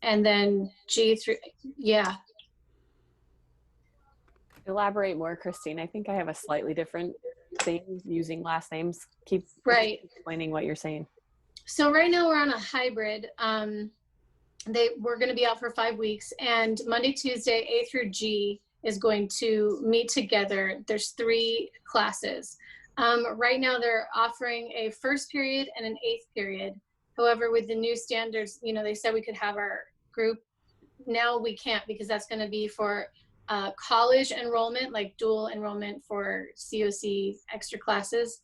Speaker 4: and then G through, yeah.
Speaker 11: Elaborate more, Christine. I think I have a slightly different thing using last names. Keep explaining what you're saying.
Speaker 4: So right now we're on a hybrid. We're going to be out for 5 weeks, and Monday, Tuesday, A through G is going to meet together. There's 3 classes. Right now they're offering a first period and an 8th period. However, with the new standards, they said we could have our group. Now we can't, because that's going to be for college enrollment, like dual enrollment for COC extra classes.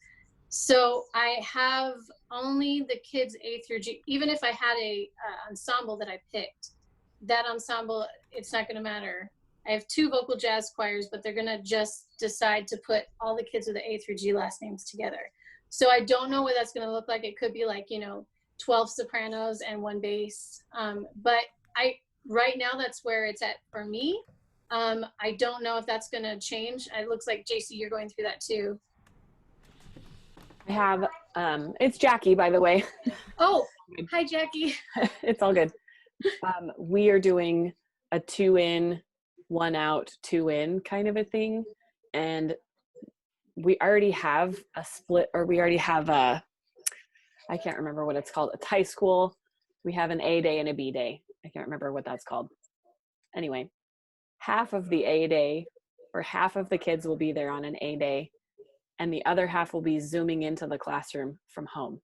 Speaker 4: So I have only the kids A through G. Even if I had a ensemble that I picked, that ensemble, it's not going to matter. I have 2 vocal jazz choirs, but they're going to just decide to put all the kids with the A through G last names together. So I don't know what that's going to look like. It could be like, 12 sopranos and 1 bass. But right now that's where it's at for me. I don't know if that's going to change. It looks like JC, you're going through that too.
Speaker 11: I have, it's Jackie, by the way.
Speaker 4: Oh, hi, Jackie.
Speaker 11: It's all good. We are doing a 2 in, 1 out, 2 in kind of a thing. And we already have a split, or we already have I can't remember what it's called. It's high school. We have an A day and a B day. I can't remember what that's called. Anyway, half of the A day, or half of the kids will be there on an A day, and the other half will be Zooming into the classroom from home.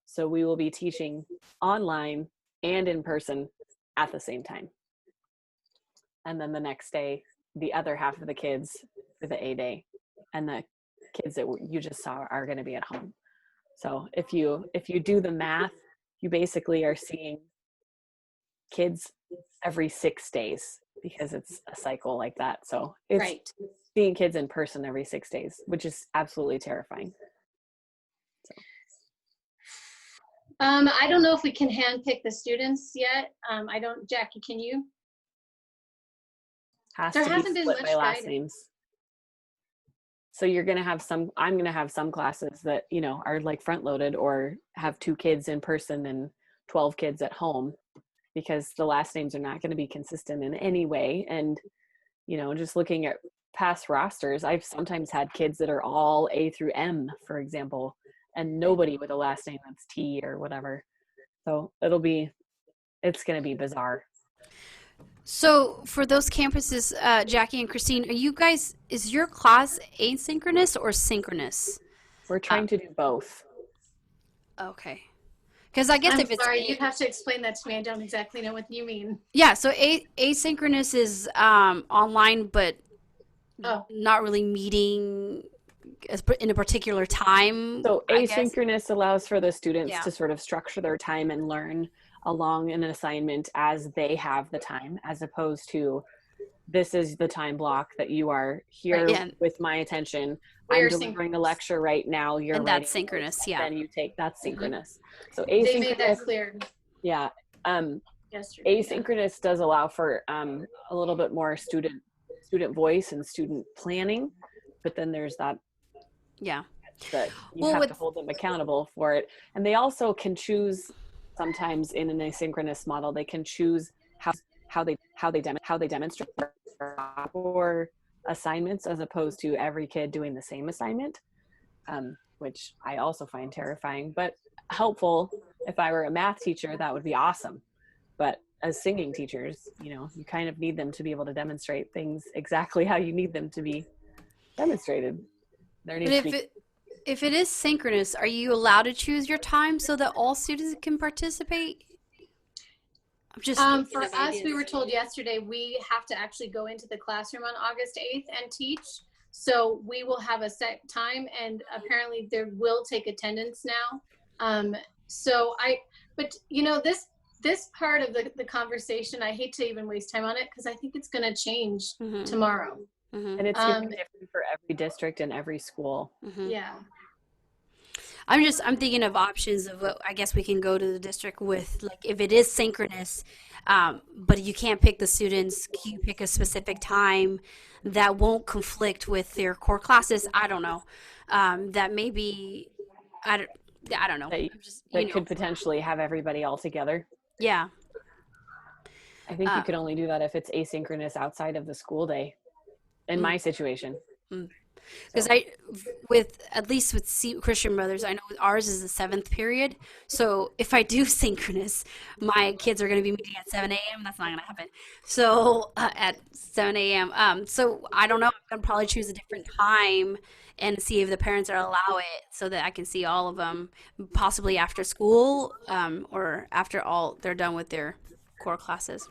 Speaker 11: So we will be teaching online and in person at the same time. And then the next day, the other half of the kids for the A day, and the kids that you just saw are going to be at home. So if you do the math, you basically are seeing kids every 6 days, because it's a cycle like that. So it's
Speaker 4: right.
Speaker 11: Seeing kids in person every 6 days, which is absolutely terrifying. So.
Speaker 4: I don't know if we can handpick the students yet. Jackie, can you?
Speaker 11: There hasn't been much by last names. So you're going to have I'm going to have some classes that, are like front loaded, or have 2 kids in person and 12 kids at home, because the last names are not going to be consistent in any way. And, just looking at past rosters, I've sometimes had kids that are all A through M, for example, and nobody with a last name that's T or whatever. So it's going to be bizarre.
Speaker 1: So for those campuses, Jackie and Christine, is your class asynchronous or synchronous?
Speaker 11: We're trying to do both.
Speaker 1: Okay. Because I guess
Speaker 4: I'm sorry, you'd have to explain that to me. I don't exactly know what you mean.
Speaker 1: Yeah, so asynchronous is online, but not really meeting in a particular time.
Speaker 11: So asynchronous allows for the students to sort of structure their time and learn along an assignment as they have the time, as opposed to, this is the time block that you are here with my attention. I'm delivering a lecture right now.
Speaker 1: And that's synchronous,
Speaker 11: Then you take, that's synchronous. So
Speaker 4: asynchronous. They made that clear.
Speaker 11: Yeah.
Speaker 4: Yesterday.
Speaker 11: Asynchronous does allow for a little bit more student voice and student planning, but then there's that.
Speaker 1: Yeah.
Speaker 11: That you have to hold them accountable for it. And they also can choose, sometimes in an asynchronous model, they can choose how they demonstrate or assignments, as opposed to every kid doing the same assignment, which I also find terrifying, but helpful. If I were a math teacher, that would be awesome. But as singing teachers, you kind of need them to be able to demonstrate things exactly how you need them to be demonstrated.
Speaker 1: If it is synchronous, are you allowed to choose your time so that all students can participate? I'm just
Speaker 4: for us, we were told yesterday we have to actually go into the classroom on August 8th and teach. So we will have a set time, and apparently there will take attendance now. But this part of the conversation, I hate to even waste time on it, because I think it's going to change tomorrow.
Speaker 11: Mm-hmm. And it's different for every district and every school.
Speaker 1: Mm-hmm.
Speaker 4: Yeah.
Speaker 1: I'm thinking of options of what I guess we can go to the district with, like, if it is synchronous, but you can't pick the students, can you pick a specific time that won't conflict with their core classes? I don't know. That maybe, I don't know.
Speaker 11: That could potentially have everybody all together.
Speaker 1: Yeah.
Speaker 11: I think you could only do that if it's asynchronous outside of the school day, in my situation.
Speaker 1: Because at least with Christian Brothers, I know ours is the 7th period. So if I do synchronous, my kids are going to be meeting at 7 a.m. That's not going to happen. So at 7 a.m. So I don't know. I'm going to probably choose a different time and see if the parents are allow it, so that I can see all of them, possibly after school or after all they're done with their core classes.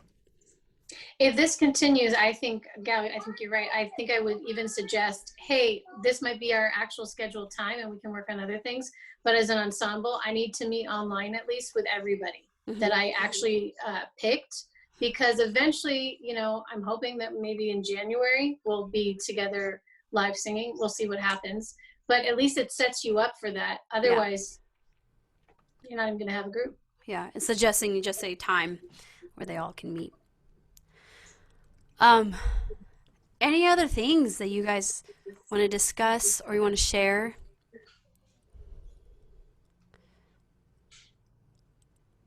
Speaker 4: If this continues, I think, Gabby, I think you're right. I think I would even suggest, hey, this might be our actual scheduled time and we can work on other things. But as an ensemble, I need to meet online at least with everybody that I actually picked, because eventually, I'm hoping that maybe in January we'll be together live singing. We'll see what happens. But at least it sets you up for that. Otherwise, you're not even going to have a group.
Speaker 1: Yeah, and suggesting just a time where they all can meet. Any other things that you guys want to discuss or you want to share?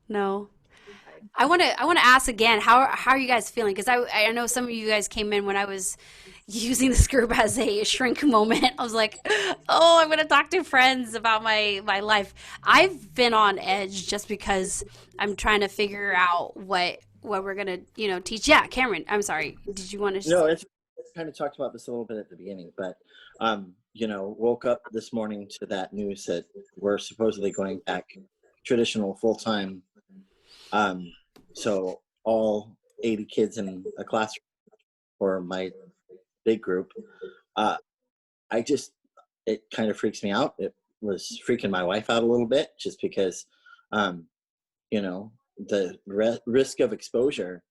Speaker 1: No. I want to ask again, how are you guys feeling? Because I know some of you guys came in when I was using this group as a shrink moment. I was like, oh, I'm going to talk to friends about my life. I've been on edge just because I'm trying to figure out what we're going to, teach. Yeah, Cameron, I'm sorry. Did you want to?
Speaker 5: No, it's kind of talked about this a little bit at the beginning, but woke up this morning to that news that we're supposedly going back traditional full-time. So all 80 kids in a classroom for my big group. It kind of freaks me out. It was freaking my wife out a little bit just because, the risk of exposure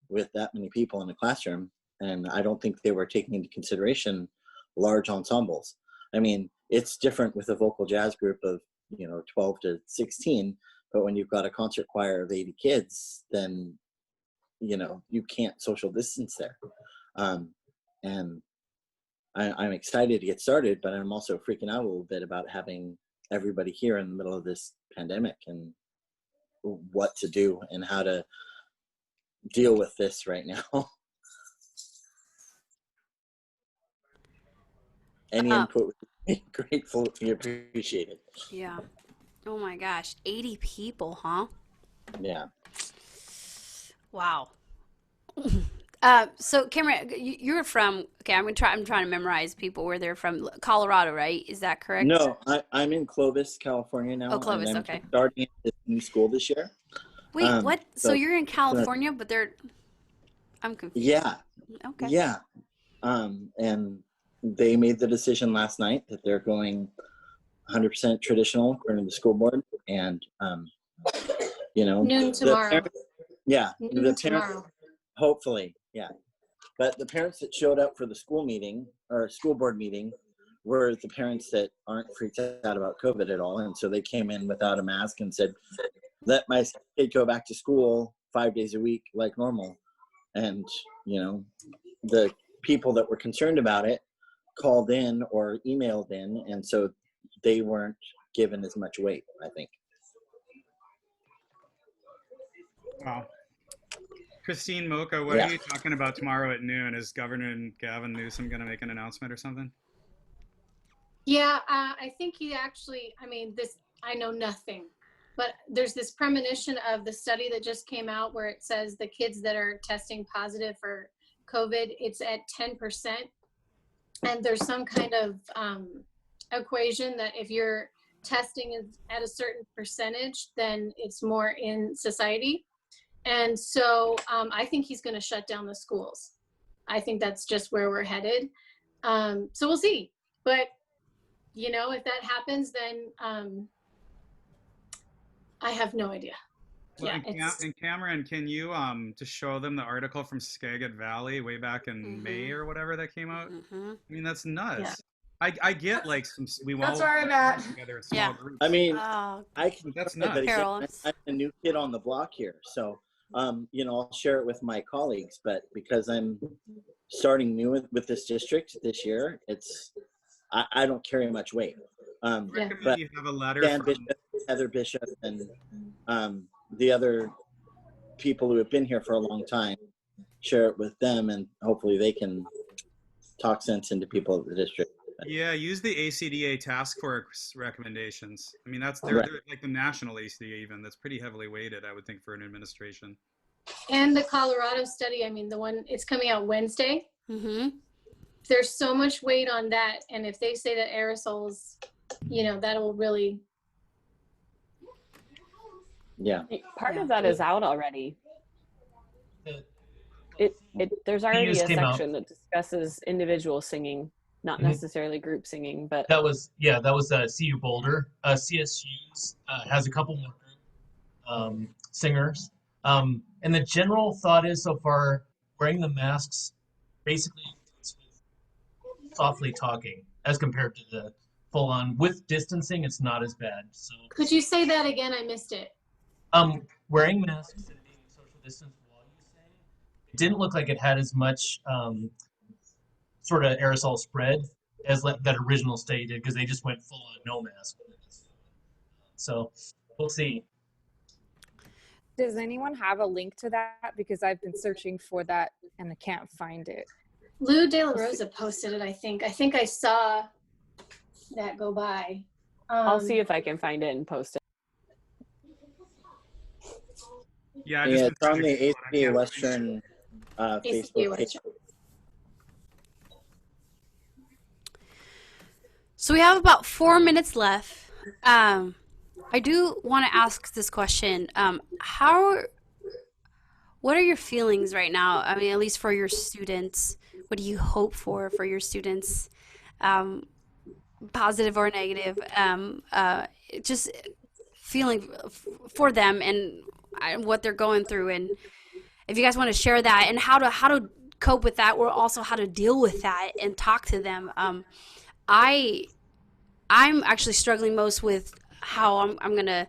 Speaker 5: with that many people in the classroom. And I don't think they were taking into consideration large ensembles. I mean, it's different with a vocal jazz group of, 12 to 16, but when you've got a concert choir of 80 kids, then, you can't social distance there. And I'm excited to get started, but I'm also freaking out a little bit about having everybody here in the middle of this pandemic and what to do and how to deal with this right now. Any input would be gratefully appreciated.
Speaker 1: Yeah. Oh my gosh, 80 people, huh?
Speaker 5: Yeah.
Speaker 1: Wow. So Cameron, you're from, okay, I'm trying to memorize people where they're from. Colorado, right? Is that correct?
Speaker 5: No, I'm in Clovis, California now.
Speaker 1: Oh, Clovis,
Speaker 5: and I'm
Speaker 1: okay.
Speaker 5: starting this new school this year.
Speaker 1: Wait, what? So you're in California, but I'm confused.
Speaker 5: Yeah.
Speaker 1: Okay.
Speaker 5: Yeah. And they made the decision last night that they're going 100% traditional according to the school board. And,
Speaker 4: Noon tomorrow.
Speaker 5: The parents, hopefully, yeah. But the parents that showed up for the school meeting or school board meeting were the parents that aren't freaked out about COVID at all. And so they came in without a mask and said, let my kid go back to school 5 days a week like normal. And, the people that were concerned about it called in or emailed in. And so they weren't given as much weight, I think.
Speaker 10: Wow. Christine Mocha, what are you talking about tomorrow at noon? Is Governor Gavin Newsom going to make an announcement or something?
Speaker 4: Yeah, I think I know nothing, but there's this premonition of the study that just came out where it says the kids that are testing positive for COVID, it's at 10%. And there's some kind of equation that if your testing is at a certain percentage, then it's more in society. And so I think he's going to shut down the schools. I think that's just where we're headed. So we'll see. But, if that happens, then I have no idea.
Speaker 10: Well, yeah, and Cameron, can you to show them the article from Skagit Valley way back in May or whatever that came out? I mean, that's nuts.
Speaker 4: Yeah.
Speaker 10: I get like
Speaker 13: That's where I'm at.
Speaker 10: Together in small groups.
Speaker 5: I mean, I can.
Speaker 10: That's nuts.
Speaker 5: I'm a new kid on the block here, so I'll share it with my colleagues. But because I'm starting new with this district this year, I don't carry much weight. But
Speaker 10: you have a letter
Speaker 5: Dan
Speaker 10: from
Speaker 5: Bishop, Heather Bishop, and the other people who have been here for a long time, share it with them, and hopefully they can talk sense into people of the district.
Speaker 10: Yeah, use the ACDA task force recommendations. I mean, they're like the national ACDA even. That's pretty heavily weighted, I would think, for an administration.
Speaker 4: And the Colorado study, the one, it's coming out Wednesday.
Speaker 1: Mm-hmm.
Speaker 4: There's so much weight on that. And if they say that aerosols, that'll really.
Speaker 5: Yeah.
Speaker 11: Part of that is out already. There's already a section that discusses individual singing, not necessarily group singing, but
Speaker 2: that was CU Boulder. CSU has a couple more group singers, and the general thought is so far wearing the masks basically softly talking as compared to the full on with distancing. It's not as bad. So
Speaker 4: Could you say that again? I missed it.
Speaker 2: wearing masks and being social distance while you sang, it didn't look like it had as much sort of aerosol spread as that original study did because they just went full on no mask. So we'll see.
Speaker 9: Does anyone have a link to that? Because I've been searching for that and I can't find it.
Speaker 4: Lou De La Rosa posted it, I think. I think I saw that go by.
Speaker 11: I'll see if I can find it and post it.
Speaker 10: Yeah, I've
Speaker 5: Yeah,
Speaker 10: just
Speaker 5: it's
Speaker 10: been
Speaker 5: on the
Speaker 10: searching, but I
Speaker 5: ACA
Speaker 10: can't find it.
Speaker 5: Western
Speaker 4: ACA
Speaker 5: Facebook page.
Speaker 4: Western.
Speaker 1: So we have about 4 minutes left. I do want to ask this question. What are your feelings right now? I mean, at least for your students, what do you hope for your students? Positive or negative? Just feeling for them and what they're going through, and if you guys want to share that and how to cope with that, or also how to deal with that and talk to them. I'm actually struggling most with how I'm gonna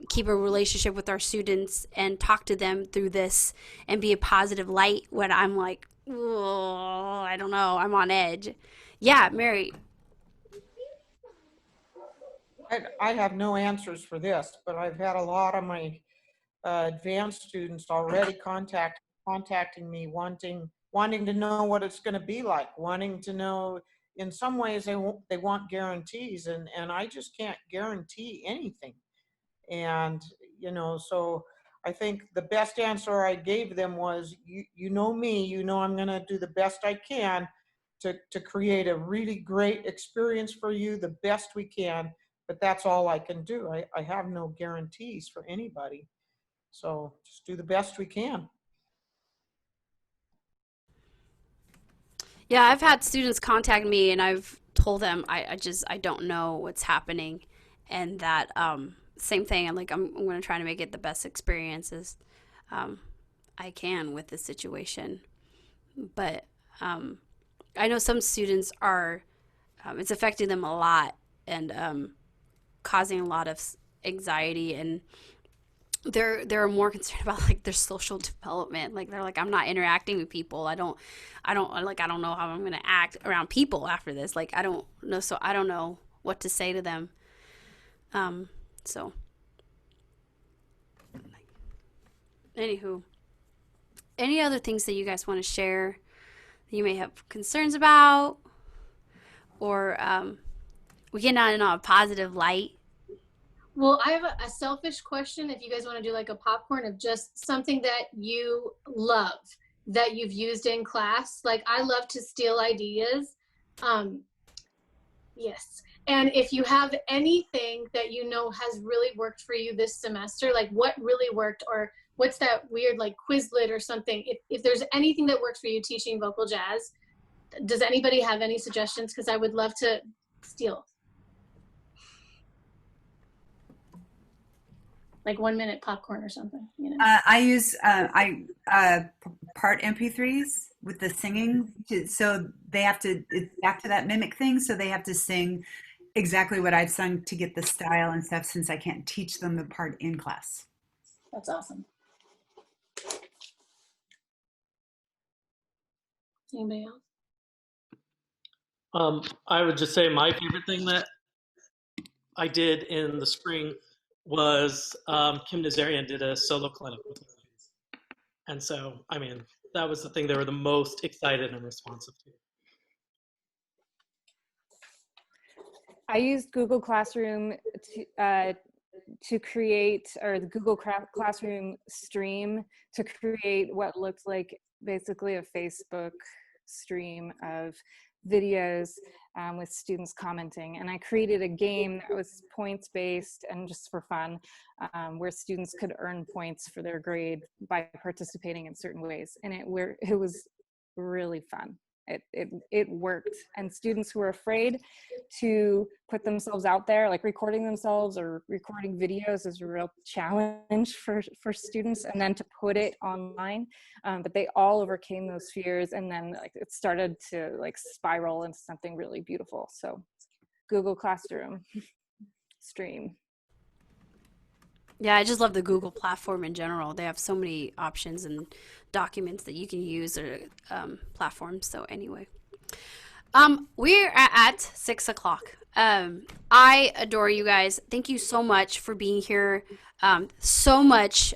Speaker 1: keep a relationship with our students and talk to them through this and be a positive light when I'm like, oh, I don't know, I'm on edge. Yeah, Mary.
Speaker 7: I have no answers for this, but I've had a lot of my advanced students already contacting me, wanting to know what it's going to be like, wanting to know. In some ways, they want guarantees, and I just can't guarantee anything. And so I think the best answer I gave them was, you know me, I'm going to do the best I can to create a really great experience for you, the best we can. But that's all I can do. I have no guarantees for anybody. So just do the best we can.
Speaker 1: Yeah, I've had students contact me and I've told them I don't know what's happening, and that same thing. I'm going to try to make it the best experiences I can with this situation. But I know some students are it's affecting them a lot, and causing a lot of anxiety, and they're more concerned about like their social development. Like they're like, I'm not interacting with people. I don't know how I'm gonna act around people after this. Like I don't know, so I don't know what to say to them. So anywho, any other things that you guys want to share that you may have concerns about, or we get on a positive light?
Speaker 4: Well, I have a selfish question. If you guys want to do like a popcorn of just something that you love that you've used in class. Like I love to steal ideas. Yes. And if you have anything that you know has really worked for you this semester, like what really worked, or what's that weird like Quizlet or something, if there's anything that works for you teaching vocal jazz, does anybody have any suggestions? Because I would love to steal. Like 1 minute popcorn or something,
Speaker 6: I use part MP3s with the singing, so they have to, it's back to that mimic thing, so they have to sing exactly what I've sung to get the style and stuff, since I can't teach them the part in class.
Speaker 4: That's awesome. Anybody else?
Speaker 13: I would just say my favorite thing that I did in the spring was Kim Nazarian did a solo clinic with me. And so, I mean, that was the thing they were the most excited and responsive to.
Speaker 9: I used Google Classroom to create, or the Google Classroom stream to create what looked like basically a Facebook stream of videos with students commenting. And I created a game that was points based and just for fun, where students could earn points for their grade by participating in certain ways. And it was really fun. It worked. And students who were afraid to put themselves out there, like recording themselves or recording videos, is a real challenge for students, and then to put it online. But they all overcame those fears, and then like it started to like spiral into something really beautiful. So Google Classroom stream.
Speaker 1: Yeah, I just love the Google platform in general. They have so many options and documents that you can use, or platforms. So anyway, we're at 6 o'clock. I adore you guys. Thank you so much for being here. So much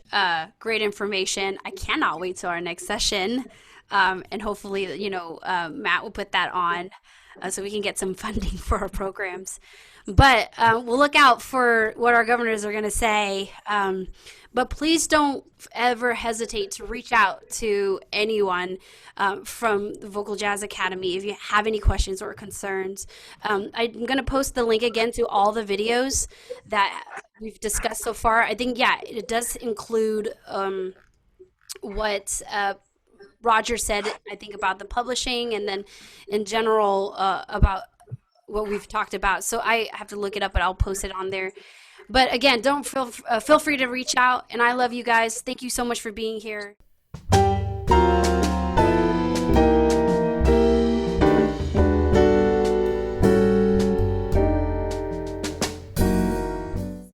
Speaker 1: great information. I cannot wait till our next session. And hopefully, Matt will put that on so we can get some funding for our programs. But we'll look out for what our governors are going to say. But please don't ever hesitate to reach out to anyone from the Vocal Jazz Academy if you have any questions or concerns. I'm going to post the link again to all the videos that we've discussed so far. I think, yeah, it does include what Roger said, I think, about the publishing, and then in general about what we've talked about. So I have to look it up, but I'll post it on there. But again, don't feel free to reach out, and I love you guys. Thank you so much for being here.